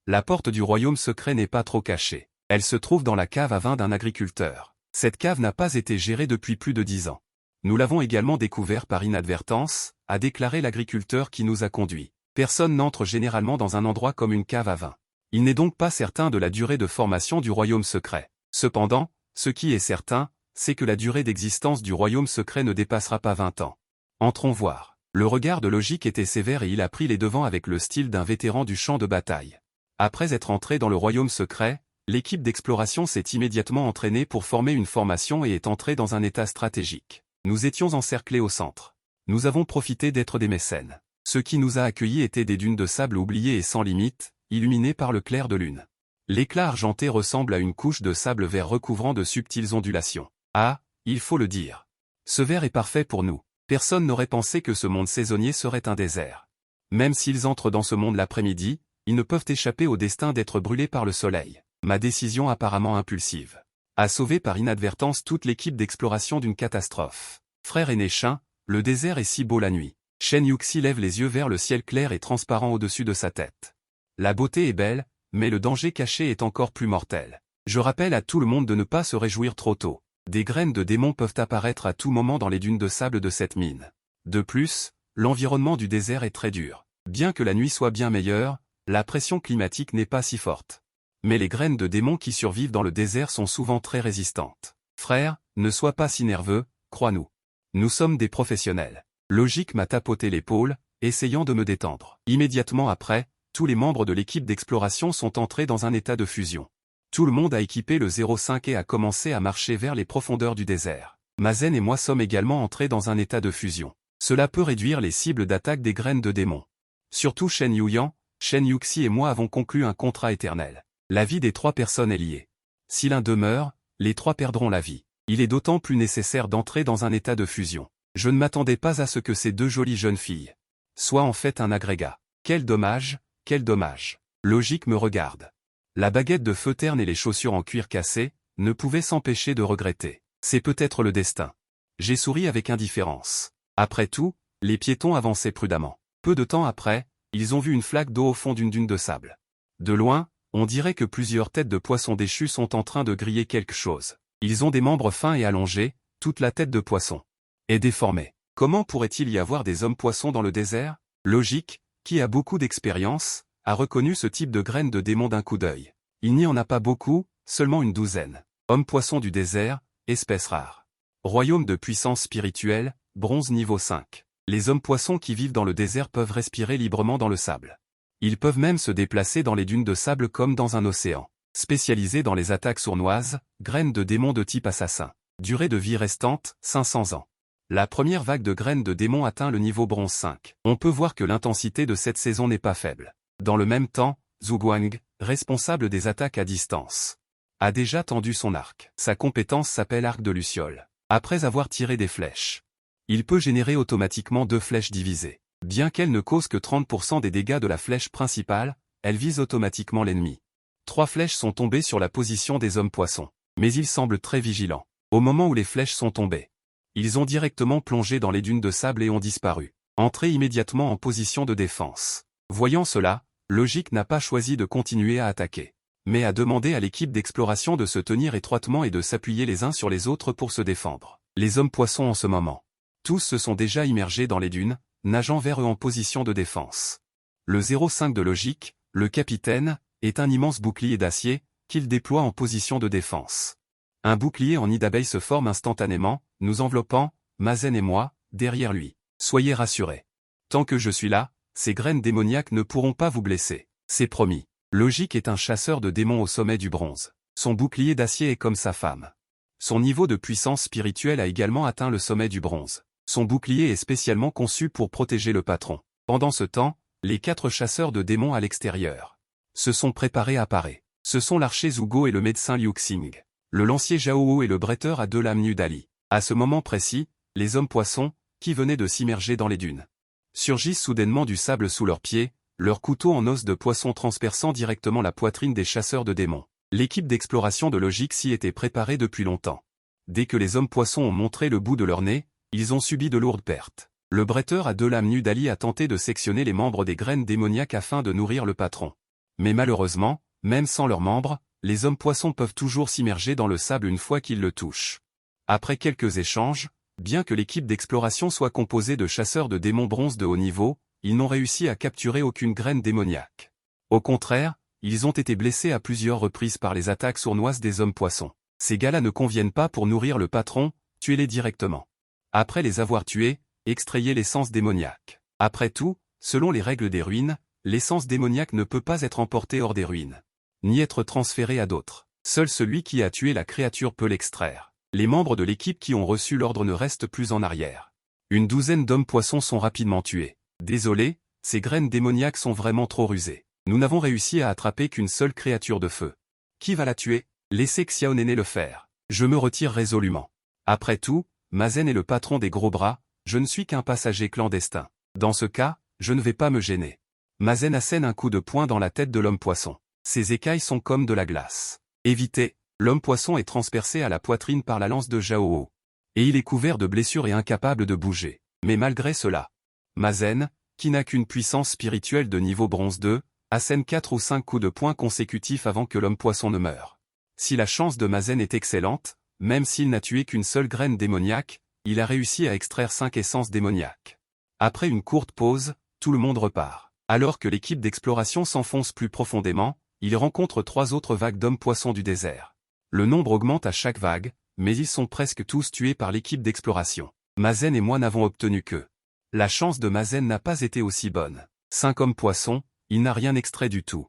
La porte du royaume secret n'est pas trop cachée. Elle se trouve dans la cave à vin d'un agriculteur. Cette cave n'a pas été gérée depuis plus de 10 ans. Nous l'avons également découvert par inadvertance, a déclaré l'agriculteur qui nous a conduits. Personne n'entre généralement dans un endroit comme une cave à vin. Il n'est donc pas certain de la durée de formation du royaume secret. Cependant, ce qui est certain, c'est que la durée d'existence du royaume secret ne dépassera pas 20 ans. Entrons voir. Le regard de Logique était sévère et il a pris les devants avec le style d'un vétéran du champ de bataille. Après être entré dans le royaume secret, l'équipe d'exploration s'est immédiatement entraînée pour former une formation et est entrée dans un état stratégique. Nous étions encerclés au centre. Nous avons profité d'être des mécènes. Ce qui nous a accueillis étaient des dunes de sable oubliées et sans limite, illuminées par le clair de lune. L'éclat argenté ressemble à une couche de sable vert recouvrant de subtiles ondulations. Ah, il faut le dire. Ce verre est parfait pour nous. Personne n'aurait pensé que ce monde saisonnier serait un désert. Même s'ils entrent dans ce monde l'après-midi, ils ne peuvent échapper au destin d'être brûlés par le soleil. Ma décision apparemment impulsive a sauvé par inadvertance toute l'équipe d'exploration d'une catastrophe. Frère aîné Shin, le désert est si beau la nuit. Shen Yuxi lève les yeux vers le ciel clair et transparent au-dessus de sa tête. La beauté est belle, mais le danger caché est encore plus mortel. Je rappelle à tout le monde de ne pas se réjouir trop tôt. Des graines de démons peuvent apparaître à tout moment dans les dunes de sable de cette mine. De plus, l'environnement du désert est très dur. Bien que la nuit soit bien meilleure, la pression climatique n'est pas si forte. Mais les graines de démons qui survivent dans le désert sont souvent très résistantes. Frère, ne sois pas si nerveux, crois-nous. Nous sommes des professionnels. Logique m'a tapoté l'épaule, essayant de me détendre. Immédiatement après, tous les membres de l'équipe d'exploration sont entrés dans un état de fusion. Tout le monde a équipé le 05 et a commencé à marcher vers les profondeurs du désert. Mazen et moi sommes également entrés dans un état de fusion. Cela peut réduire les cibles d'attaque des graines de démons. Surtout Shen Yuyan, Shen Yuxi et moi avons conclu un contrat éternel. La vie des 3 personnes est liée. Si l'un demeure, les 3 perdront la vie. Il est d'autant plus nécessaire d'entrer dans un état de fusion. Je ne m'attendais pas à ce que ces 2 jolies jeunes filles soient en fait un agrégat. Quel dommage, quel dommage. Logique me regarde. La baguette de feu terne et les chaussures en cuir cassé ne pouvaient s'empêcher de regretter. C'est peut-être le destin. J'ai souri avec indifférence. Après tout, les piétons avançaient prudemment. Peu de temps après, ils ont vu une flaque d'eau au fond d'une dune de sable. De loin, on dirait que plusieurs têtes de poissons déchus sont en train de griller quelque chose. Ils ont des membres fins et allongés, toute la tête de poisson est déformée. Comment pourrait-il y avoir des hommes-poissons dans le désert? Logique, qui a beaucoup d'expérience, a reconnu ce type de graines de démons d'un coup d'œil. Il n'y en a pas beaucoup, seulement une douzaine. Hommes-poissons du désert, espèce rare. Royaume de puissance spirituelle, bronze niveau 5. Les hommes-poissons qui vivent dans le désert peuvent respirer librement dans le sable. Ils peuvent même se déplacer dans les dunes de sable comme dans un océan. Spécialisés dans les attaques sournoises, graines de démons de type assassin. Durée de vie restante, 500 ans. La première vague de graines de démons atteint le niveau bronze 5. On peut voir que l'intensité de cette saison n'est pas faible. Dans le même temps, Zhu Guang, responsable des attaques à distance, a déjà tendu son arc. Sa compétence s'appelle arc de Luciole. Après avoir tiré des flèches, il peut générer automatiquement 2 flèches divisées. Bien qu'elle ne cause que 30% des dégâts de la flèche principale, elle vise automatiquement l'ennemi. 3 flèches sont tombées sur la position des hommes-poissons. Mais ils semblent très vigilants. Au moment où les flèches sont tombées, ils ont directement plongé dans les dunes de sable et ont disparu. Entrez immédiatement en position de défense. Voyant cela, Logique n'a pas choisi de continuer à attaquer, mais a demandé à l'équipe d'exploration de se tenir étroitement et de s'appuyer les uns sur les autres pour se défendre. Les hommes-poissons en ce moment, tous se sont déjà immergés dans les dunes, nageant vers eux en position de défense. Le 05 de Logique, le capitaine, est un immense bouclier d'acier, qu'il déploie en position de défense. Un bouclier en nid d'abeille se forme instantanément, nous enveloppant, Mazen et moi, derrière lui. Soyez rassurés. Tant que je suis là, ces graines démoniaques ne pourront pas vous blesser. C'est promis. Logique est un chasseur de démons au sommet du bronze. Son bouclier d'acier est comme sa femme. Son niveau de puissance spirituelle a également atteint le sommet du bronze. Son bouclier est spécialement conçu pour protéger le patron. Pendant ce temps, les 4 chasseurs de démons à l'extérieur se sont préparés à parer. Ce sont l'archer Zhugo et le médecin Liu Xing, le lancier Zhao et le bretteur à 2 lames Nudali. À ce moment précis, les hommes-poissons, qui venaient de s'immerger dans les dunes, surgissent soudainement du sable sous leurs pieds, leurs couteaux en os de poisson transperçant directement la poitrine des chasseurs de démons. L'équipe d'exploration de Logique s'y était préparée depuis longtemps. Dès que les hommes-poissons ont montré le bout de leur nez, ils ont subi de lourdes pertes. Le bretteur à 2 lames Nudali a tenté de sectionner les membres des graines démoniaques afin de nourrir le patron. Mais malheureusement, même sans leurs membres, les hommes-poissons peuvent toujours s'immerger dans le sable une fois qu'ils le touchent. Après quelques échanges, bien que l'équipe d'exploration soit composée de chasseurs de démons bronze de haut niveau, ils n'ont réussi à capturer aucune graine démoniaque. Au contraire, ils ont été blessés à plusieurs reprises par les attaques sournoises des hommes-poissons. Ces gars-là ne conviennent pas pour nourrir le patron, tuez-les directement. Après les avoir tués, extrayez l'essence démoniaque. Après tout, selon les règles des ruines, l'essence démoniaque ne peut pas être emportée hors des ruines, ni être transférée à d'autres. Seul celui qui a tué la créature peut l'extraire. Les membres de l'équipe qui ont reçu l'ordre ne restent plus en arrière. Une douzaine d'hommes-poissons sont rapidement tués. Désolé, ces graines démoniaques sont vraiment trop rusées. Nous n'avons réussi à attraper qu'une seule créature de feu. Qui va la tuer? Laissez Xiao Néné le faire. Je me retire résolument. Après tout, Mazen est le patron des gros bras, Je ne suis qu'un passager clandestin. Dans ce cas, je ne vais pas me gêner. Mazen assène un coup de poing dans la tête de l'homme-poisson. Ses écailles sont comme de la glace. Évitez. L'homme-poisson est transpercé à la poitrine par la lance de Zhao. Et il est couvert de blessures et incapable de bouger. Mais malgré cela, Mazen, qui n'a qu'une puissance spirituelle de niveau bronze 2, assène 4 ou 5 coups de poing consécutifs avant que l'homme-poisson ne meure. Si la chance de Mazen est excellente, même s'il n'a tué qu'une seule graine démoniaque, il a réussi à extraire 5 essences démoniaques. Après une courte pause, tout le monde repart. Alors que l'équipe d'exploration s'enfonce plus profondément, ils rencontrent 3 autres vagues d'hommes-poissons du désert. Le nombre augmente à chaque vague, mais ils sont presque tous tués par l'équipe d'exploration. Mazen et moi n'avons obtenu que. La chance de Mazen n'a pas été aussi bonne. 5 hommes-poissons, il n'a rien extrait du tout.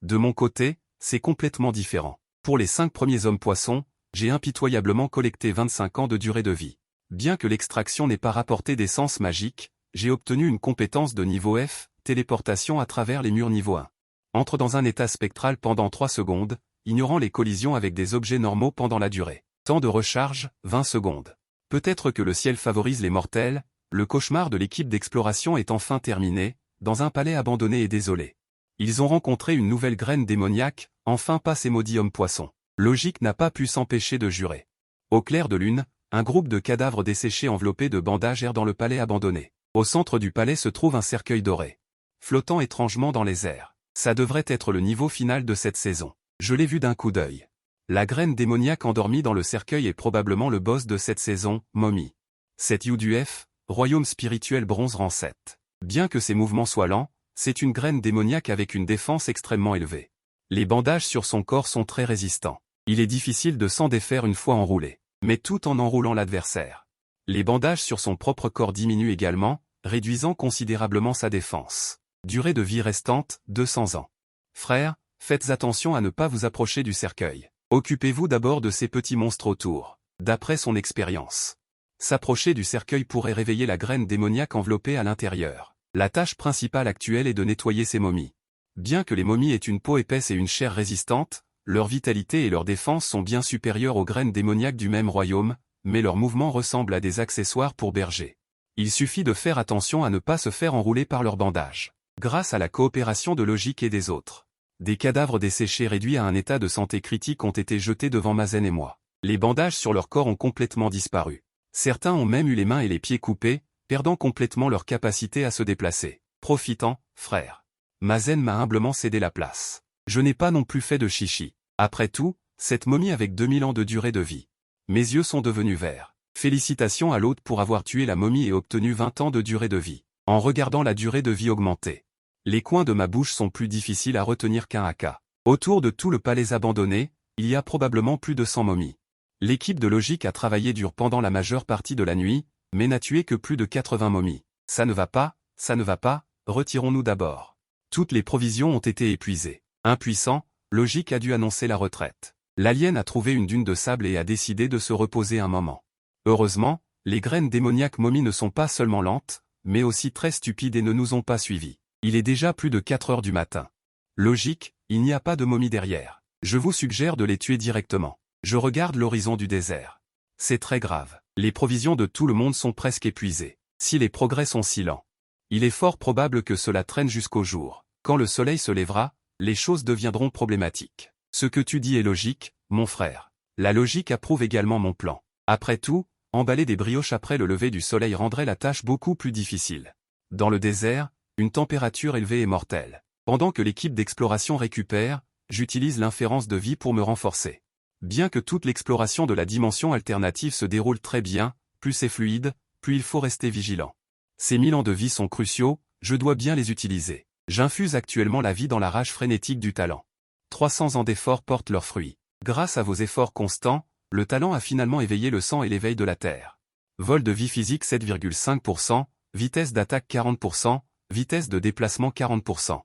De mon côté, c'est complètement différent. Pour les 5 premiers hommes-poissons, j'ai impitoyablement collecté 25 ans de durée de vie. Bien que l'extraction n'ait pas rapporté d'essence magique, j'ai obtenu une compétence de niveau F, téléportation à travers les murs niveau 1. Entre dans un état spectral pendant 3 secondes, ignorant les collisions avec des objets normaux pendant la durée. Temps de recharge, 20 secondes. Peut-être que le ciel favorise les mortels, le cauchemar de l'équipe d'exploration est enfin terminé, dans un palais abandonné et désolé. Ils ont rencontré une nouvelle graine démoniaque, enfin pas ces maudits hommes-poissons. Logique n'a pas pu s'empêcher de jurer. Au clair de lune, un groupe de cadavres desséchés enveloppés de bandages erre dans le palais abandonné. Au centre du palais se trouve un cercueil doré, flottant étrangement dans les airs. Ça devrait être le niveau final de cette saison. Je l'ai vu d'un coup d'œil. La graine démoniaque endormie dans le cercueil est probablement le boss de cette saison, Mommy. Cette UDF, royaume spirituel bronze rang 7. Bien que ses mouvements soient lents, c'est une graine démoniaque avec une défense extrêmement élevée. Les bandages sur son corps sont très résistants. Il est difficile de s'en défaire une fois enroulé, mais tout en enroulant l'adversaire. Les bandages sur son propre corps diminuent également, réduisant considérablement sa défense. Durée de vie restante, 200 ans. Frère, faites attention à ne pas vous approcher du cercueil. Occupez-vous d'abord de ces petits monstres autour. D'après son expérience, s'approcher du cercueil pourrait réveiller la graine démoniaque enveloppée à l'intérieur. La tâche principale actuelle est de nettoyer ces momies. Bien que les momies aient une peau épaisse et une chair résistante, leur vitalité et leur défense sont bien supérieures aux graines démoniaques du même royaume, mais leurs mouvements ressemblent à des accessoires pour bergers. Il suffit de faire attention à ne pas se faire enrouler par leurs bandages. Grâce à la coopération de Logique et des autres, des cadavres desséchés réduits à un état de santé critique ont été jetés devant Mazen et moi. Les bandages sur leur corps ont complètement disparu. Certains ont même eu les mains et les pieds coupés, perdant complètement leur capacité à se déplacer. Profitant, frère. Mazen m'a humblement cédé la place. Je n'ai pas non plus fait de chichi. Après tout, cette momie avec 2000 ans de durée de vie. Mes yeux sont devenus verts. Félicitations à l'hôte pour avoir tué la momie et obtenu 20 ans de durée de vie. En regardant la durée de vie augmenter, les coins de ma bouche sont plus difficiles à retenir qu'un haka. Autour de tout le palais abandonné, il y a probablement plus de 100 momies. L'équipe de Logique a travaillé dur pendant la majeure partie de la nuit, mais n'a tué que plus de 80 momies. Ça ne va pas, retirons-nous d'abord. Toutes les provisions ont été épuisées. Impuissant, Logique a dû annoncer la retraite. L'alien a trouvé une dune de sable et a décidé de se reposer un moment. Heureusement, les graines démoniaques momies ne sont pas seulement lentes, mais aussi très stupides et ne nous ont pas suivis. Il est déjà plus de 4 heures du matin. Logique, il n'y a pas de momies derrière. Je vous suggère de les tuer directement. Je regarde l'horizon du désert. C'est très grave. Les provisions de tout le monde sont presque épuisées. Si les progrès sont si lents, il est fort probable que cela traîne jusqu'au jour. Quand le soleil se lèvera, les choses deviendront problématiques. Ce que tu dis est logique, mon frère. La logique approuve également mon plan. Après tout, emballer des brioches après le lever du soleil rendrait la tâche beaucoup plus difficile. Dans le désert, une température élevée est mortelle. Pendant que l'équipe d'exploration récupère, j'utilise l'inférence de vie pour me renforcer. Bien que toute l'exploration de la dimension alternative se déroule très bien, plus c'est fluide, plus il faut rester vigilant. Ces 1000 ans de vie sont cruciaux, je dois bien les utiliser. J'infuse actuellement la vie dans la rage frénétique du talent. 300 ans d'efforts portent leurs fruits. Grâce à vos efforts constants, le talent a finalement éveillé le sang et l'éveil de la terre. Vol de vie physique 7,5%, vitesse d'attaque 40%, vitesse de déplacement 40%.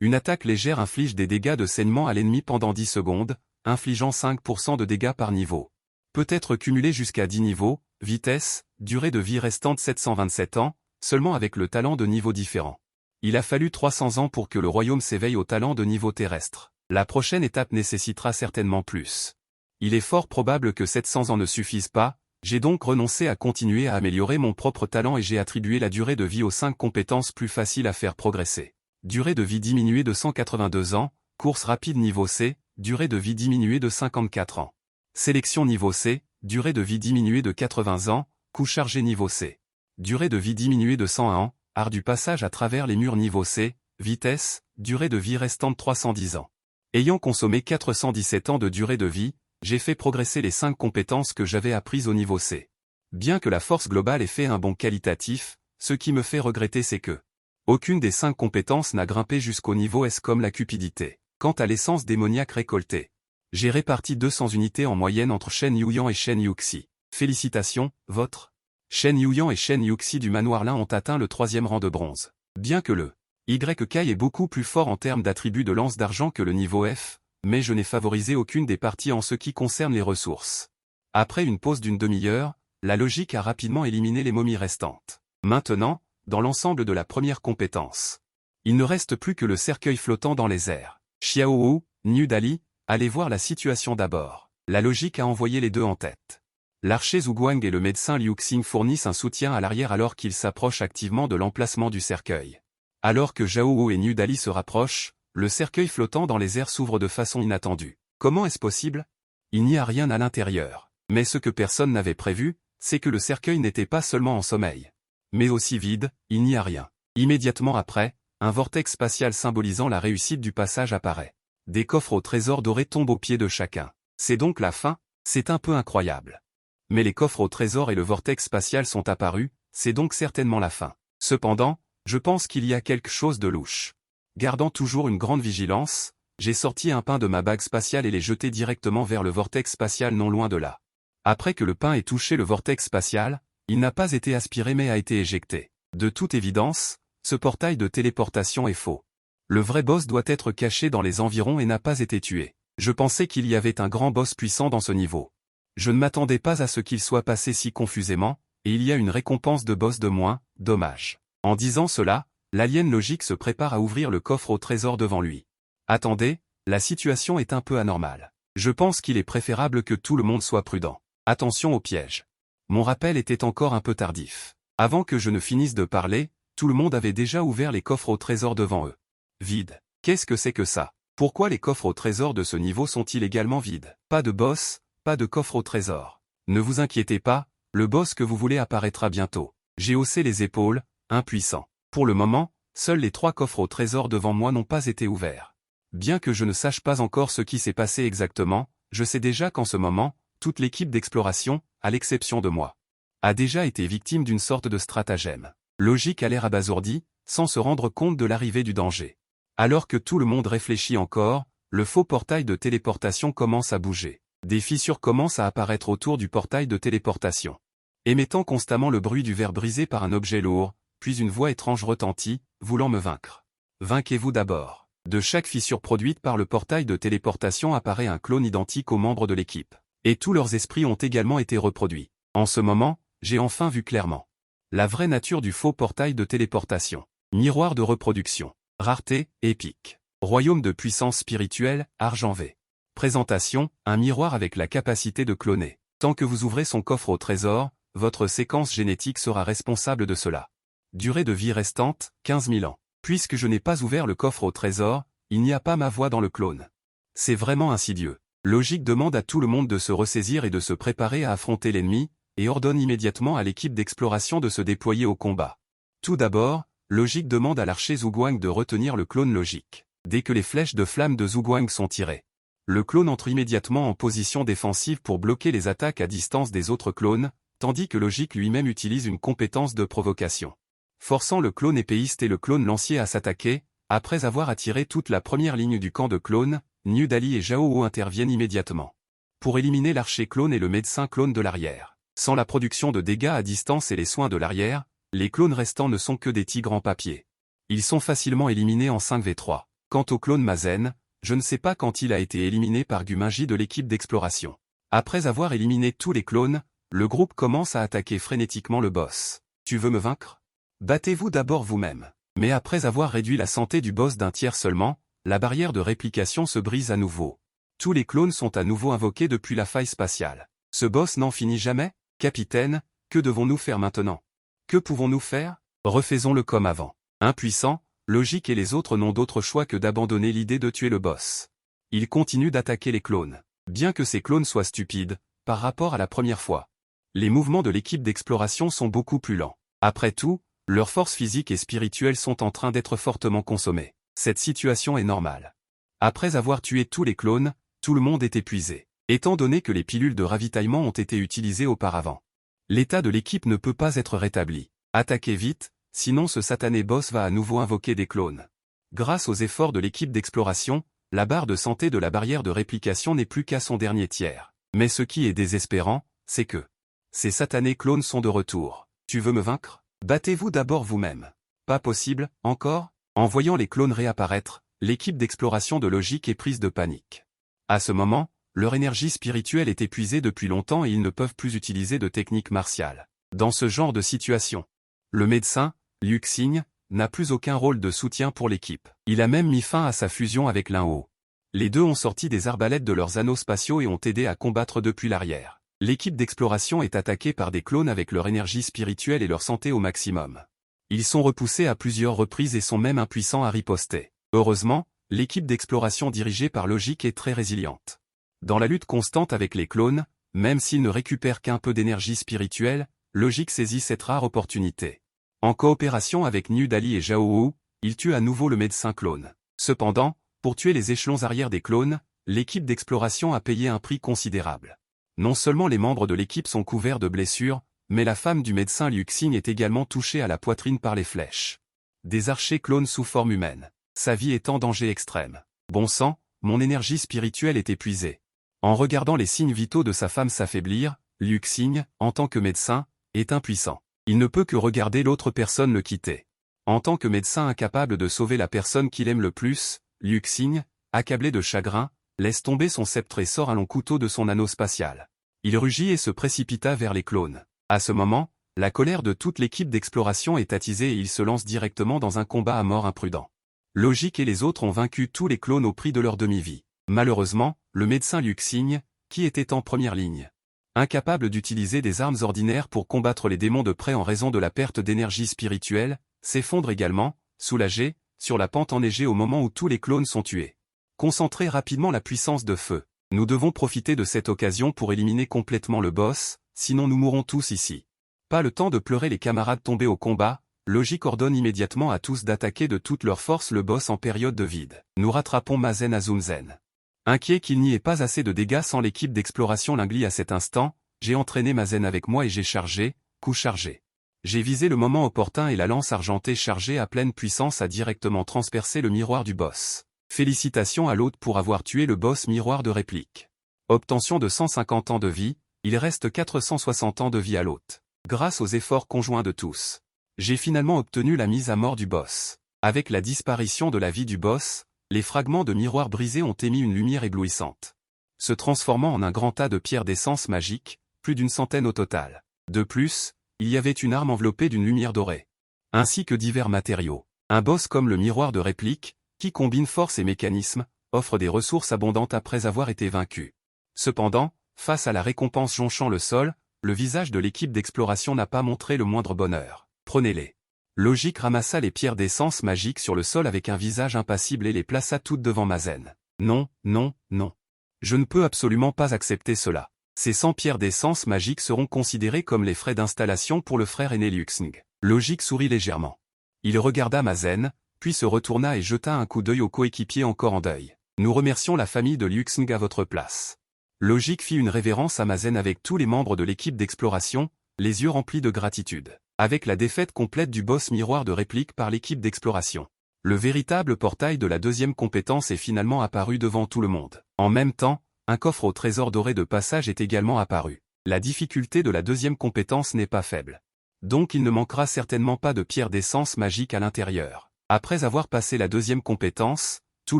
Une attaque légère inflige des dégâts de saignement à l'ennemi pendant 10 secondes, infligeant 5% de dégâts par niveau. Peut être cumulé jusqu'à 10 niveaux, vitesse, durée de vie restante 727 ans, seulement avec le talent de niveau différent. Il a fallu 300 ans pour que le royaume s'éveille au talent de niveau terrestre. La prochaine étape nécessitera certainement plus. Il est fort probable que 700 ans ne suffisent pas, J'ai donc renoncé à continuer à améliorer mon propre talent et j'ai attribué la durée de vie aux 5 compétences plus faciles à faire progresser. Durée de vie diminuée de 182 ans, course rapide niveau C, durée de vie diminuée de 54 ans. Sélection niveau C, durée de vie diminuée de 80 ans, coup chargé niveau C. Durée de vie diminuée de 101 ans, art du passage à travers les murs niveau C, vitesse, durée de vie restante 310 ans. Ayant consommé 417 ans de durée de vie, j'ai fait progresser les 5 compétences que j'avais apprises au niveau C. Bien que la force globale ait fait un bond qualitatif, ce qui me fait regretter c'est que aucune des 5 compétences n'a grimpé jusqu'au niveau S comme la cupidité. Quant à l'essence démoniaque récoltée, j'ai réparti 200 unités en moyenne entre Shen Yuyan et Shen Yuxi. Félicitations, votre Shen Yuyan et Shen Yuxi du manoir Lin ont atteint le 3e rang de bronze. Bien que le YK est beaucoup plus fort en termes d'attributs de lance d'argent que le niveau F, mais je n'ai favorisé aucune des parties en ce qui concerne les ressources. Après une pause d'une demi-heure, la logique a rapidement éliminé les momies restantes. Maintenant, dans l'ensemble de la première compétence, il ne reste plus que le cercueil flottant dans les airs. Xiaowu, Niu Dali, allez voir la situation d'abord. La logique a envoyé les deux en tête. L'archer Zhu Guang et le médecin Liu Xing fournissent un soutien à l'arrière alors qu'ils s'approchent activement de l'emplacement du cercueil. Alors que Zhao Wu et Niu Dali se rapprochent, le cercueil flottant dans les airs s'ouvre de façon inattendue. Comment est-ce possible? Il n'y a rien à l'intérieur. Mais ce que personne n'avait prévu, c'est que le cercueil n'était pas seulement en sommeil, mais aussi vide, il n'y a rien. Immédiatement après, un vortex spatial symbolisant la réussite du passage apparaît. Des coffres au trésor doré tombent aux pieds de chacun. C'est donc la fin? C'est un peu incroyable. Mais les coffres au trésor et le vortex spatial sont apparus, c'est donc certainement la fin. Cependant, je pense qu'il y a quelque chose de louche. Gardant toujours une grande vigilance, j'ai sorti un pain de ma bague spatiale et l'ai jeté directement vers le vortex spatial non loin de là. Après que le pain ait touché le vortex spatial, il n'a pas été aspiré mais a été éjecté. De toute évidence, ce portail de téléportation est faux. Le vrai boss doit être caché dans les environs et n'a pas été tué. Je pensais qu'il y avait un grand boss puissant dans ce niveau. Je ne m'attendais pas à ce qu'il soit passé si confusément, et il y a une récompense de boss de moins, dommage. En disant cela, l'alien logique se prépare à ouvrir le coffre au trésor devant lui. Attendez, la situation est un peu anormale. Je pense qu'il est préférable que tout le monde soit prudent. Attention au piège. Mon rappel était encore un peu tardif. Avant que je ne finisse de parler, tout le monde avait déjà ouvert les coffres au trésor devant eux. Vide. Qu'est-ce que c'est que ça? Pourquoi les coffres au trésor de ce niveau sont-ils également vides? Pas de boss, pas de coffre au trésor. Ne vous inquiétez pas, le boss que vous voulez apparaîtra bientôt. J'ai haussé les épaules, impuissant. Pour le moment, seuls les 3 coffres au trésor devant moi n'ont pas été ouverts. Bien que je ne sache pas encore ce qui s'est passé exactement, je sais déjà qu'en ce moment, toute l'équipe d'exploration, à l'exception de moi, a déjà été victime d'une sorte de stratagème. Logique a l'air abasourdi, sans se rendre compte de l'arrivée du danger. Alors que tout le monde réfléchit encore, le faux portail de téléportation commence à bouger. Des fissures commencent à apparaître autour du portail de téléportation, émettant constamment le bruit du verre brisé par un objet lourd, puis une voix étrange retentit, voulant me vaincre. Vainquez-vous d'abord. De chaque fissure produite par le portail de téléportation apparaît un clone identique aux membres de l'équipe. Et tous leurs esprits ont également été reproduits. En ce moment, j'ai enfin vu clairement la vraie nature du faux portail de téléportation. Miroir de reproduction. Rareté, épique. Royaume de puissance spirituelle, argent V. Présentation, un miroir avec la capacité de cloner. Tant que vous ouvrez son coffre au trésor, votre séquence génétique sera responsable de cela. Durée de vie restante, 15 000 ans. Puisque je n'ai pas ouvert le coffre au trésor, il n'y a pas ma voix dans le clone. C'est vraiment insidieux. Logique demande à tout le monde de se ressaisir et de se préparer à affronter l'ennemi, et ordonne immédiatement à l'équipe d'exploration de se déployer au combat. Tout d'abord, Logique demande à l'archer Zhu Guang de retenir le clone Logique. Dès que les flèches de flamme de Zhu Guang sont tirées, le clone entre immédiatement en position défensive pour bloquer les attaques à distance des autres clones, tandis que Logique lui-même utilise une compétence de provocation, forçant le clone épéiste et le clone lancier à s'attaquer. Après avoir attiré toute la première ligne du camp de clones, Niu Dali et Zhao Wu interviennent immédiatement pour éliminer l'archer clone et le médecin clone de l'arrière. Sans la production de dégâts à distance et les soins de l'arrière, les clones restants ne sont que des tigres en papier. Ils sont facilement éliminés en 5v3. Quant au clone Mazen, je ne sais pas quand il a été éliminé par Guminji de l'équipe d'exploration. Après avoir éliminé tous les clones, le groupe commence à attaquer frénétiquement le boss. Tu veux me vaincre? Battez-vous d'abord vous-même. Mais après avoir réduit la santé du boss d'un tiers seulement, la barrière de réplication se brise à nouveau. Tous les clones sont à nouveau invoqués depuis la faille spatiale. Ce boss n'en finit jamais? Capitaine, que devons-nous faire maintenant? Que pouvons-nous faire? Refaisons-le comme avant. Impuissant, Logique et les autres n'ont d'autre choix que d'abandonner l'idée de tuer le boss. Ils continuent d'attaquer les clones. Bien que ces clones soient stupides, par rapport à la première fois. Les mouvements de l'équipe d'exploration sont beaucoup plus lents. Après tout, leurs forces physiques et spirituelles sont en train d'être fortement consommées. Cette situation est normale. Après avoir tué tous les clones, tout le monde est épuisé. Étant donné que les pilules de ravitaillement ont été utilisées auparavant. L'état de l'équipe ne peut pas être rétabli. Attaquez vite, sinon ce satané boss va à nouveau invoquer des clones. Grâce aux efforts de l'équipe d'exploration, la barre de santé de la barrière de réplication n'est plus qu'à son dernier tiers. Mais ce qui est désespérant, c'est que ces satanés clones sont de retour. Tu veux me vaincre? Battez-vous d'abord vous-même. Pas possible, encore? En voyant les clones réapparaître, l'équipe d'exploration de Logique est prise de panique. À ce moment, leur énergie spirituelle est épuisée depuis longtemps et ils ne peuvent plus utiliser de techniques martiales. Dans ce genre de situation, le médecin, Liu Xing, n'a plus aucun rôle de soutien pour l'équipe. Il a même mis fin à sa fusion avec Lin-Ho. Les deux ont sorti des arbalètes de leurs anneaux spatiaux et ont aidé à combattre depuis l'arrière. L'équipe d'exploration est attaquée par des clones avec leur énergie spirituelle et leur santé au maximum. Ils sont repoussés à plusieurs reprises et sont même impuissants à riposter. Heureusement, l'équipe d'exploration dirigée par Logique est très résiliente. Dans la lutte constante avec les clones, même s'ils ne récupèrent qu'un peu d'énergie spirituelle, Logique saisit cette rare opportunité. En coopération avec Niu Dali et Zhao Wu, il tue à nouveau le médecin clone. Cependant, pour tuer les échelons arrière des clones, l'équipe d'exploration a payé un prix considérable. Non seulement les membres de l'équipe sont couverts de blessures, mais la femme du médecin Liu Xing est également touchée à la poitrine par les flèches. Des archers clones sous forme humaine. Sa vie est en danger extrême. Bon sang, mon énergie spirituelle est épuisée. En regardant les signes vitaux de sa femme s'affaiblir, Liu Xing, en tant que médecin, est impuissant. Il ne peut que regarder l'autre personne le quitter. En tant que médecin incapable de sauver la personne qu'il aime le plus, Liu Xing, accablé de chagrin, laisse tomber son sceptre et sort un long couteau de son anneau spatial. Il rugit et se précipita vers les clones. À ce moment, la colère de toute l'équipe d'exploration est attisée et il se lance directement dans un combat à mort imprudent. Logique et les autres ont vaincu tous les clones au prix de leur demi-vie. Malheureusement, le médecin Liu Xing, qui était en première ligne, incapable d'utiliser des armes ordinaires pour combattre les démons de près en raison de la perte d'énergie spirituelle, s'effondre également, soulagé, sur la pente enneigée au moment où tous les clones sont tués. Concentrez rapidement la puissance de feu. Nous devons profiter de cette occasion pour éliminer complètement le boss, sinon nous mourrons tous ici. Pas le temps de pleurer les camarades tombés au combat, Logique ordonne immédiatement à tous d'attaquer de toute leur force le boss en période de vide. Nous rattrapons Mazen Azumzen. Inquiet qu'il n'y ait pas assez de dégâts sans l'équipe d'exploration Lingli à cet instant, j'ai entraîné Mazen avec moi et j'ai chargé, coup chargé. J'ai visé le moment opportun et la lance argentée chargée à pleine puissance a directement transpercé le miroir du boss. Félicitations à l'hôte pour avoir tué le boss miroir de réplique. Obtention de 150 ans de vie, il reste 460 ans de vie à l'hôte. Grâce aux efforts conjoints de tous, j'ai finalement obtenu la mise à mort du boss. Avec la disparition de la vie du boss, les fragments de miroir brisés ont émis une lumière éblouissante, se transformant en un grand tas de pierres d'essence magique, plus d'une centaine au total. De plus, il y avait une arme enveloppée d'une lumière dorée, ainsi que divers matériaux. Un boss comme le miroir de réplique, qui combine force et mécanisme, offre des ressources abondantes après avoir été vaincu. Cependant, face à la récompense jonchant le sol, le visage de l'équipe d'exploration n'a pas montré le moindre bonheur. Prenez-les. Logique ramassa les pierres d'essence magique sur le sol avec un visage impassible et les plaça toutes devant Mazen. Non, non, non. Je ne peux absolument pas accepter cela. Ces 100 pierres d'essence magique seront considérées comme les frais d'installation pour le frère aîné Liu Xing. Logique sourit légèrement. Il regarda Mazen, puis se retourna et jeta un coup d'œil aux coéquipiers encore en deuil. Nous remercions la famille de Liu Xing à votre place. Logique fit une révérence à Mazen avec tous les membres de l'équipe d'exploration, les yeux remplis de gratitude. Avec la défaite complète du boss miroir de réplique par l'équipe d'exploration, le véritable portail de la deuxième compétence est finalement apparu devant tout le monde. En même temps, un coffre au trésor doré de passage est également apparu. La difficulté de la deuxième compétence n'est pas faible. Donc il ne manquera certainement pas de pierres d'essence magique à l'intérieur. Après avoir passé la deuxième compétence, tout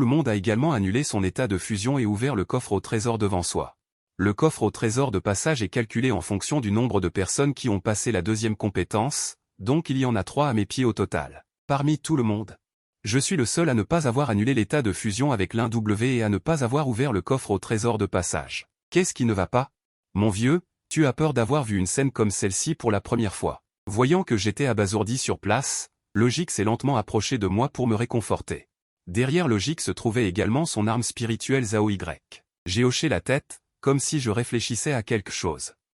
le monde a également annulé son état de fusion et ouvert le coffre au trésor devant soi. Le coffre au trésor de passage est calculé en fonction du nombre de personnes qui ont passé la deuxième compétence, donc il y en a 3 à mes pieds au total. Parmi tout le monde, je suis le seul à ne pas avoir annulé l'état de fusion avec l'In-W et à ne pas avoir ouvert le coffre au trésor de passage. Qu'est-ce qui ne va pas? Mon vieux, Tu as peur d'avoir vu une scène comme celle-ci pour la première fois. Voyant que j'étais abasourdi sur place, Logique s'est lentement approché de moi pour me réconforter. Derrière Logique se trouvait également son arme spirituelle Zao Y. J'ai hoché la tête, comme si je réfléchissais à quelque chose.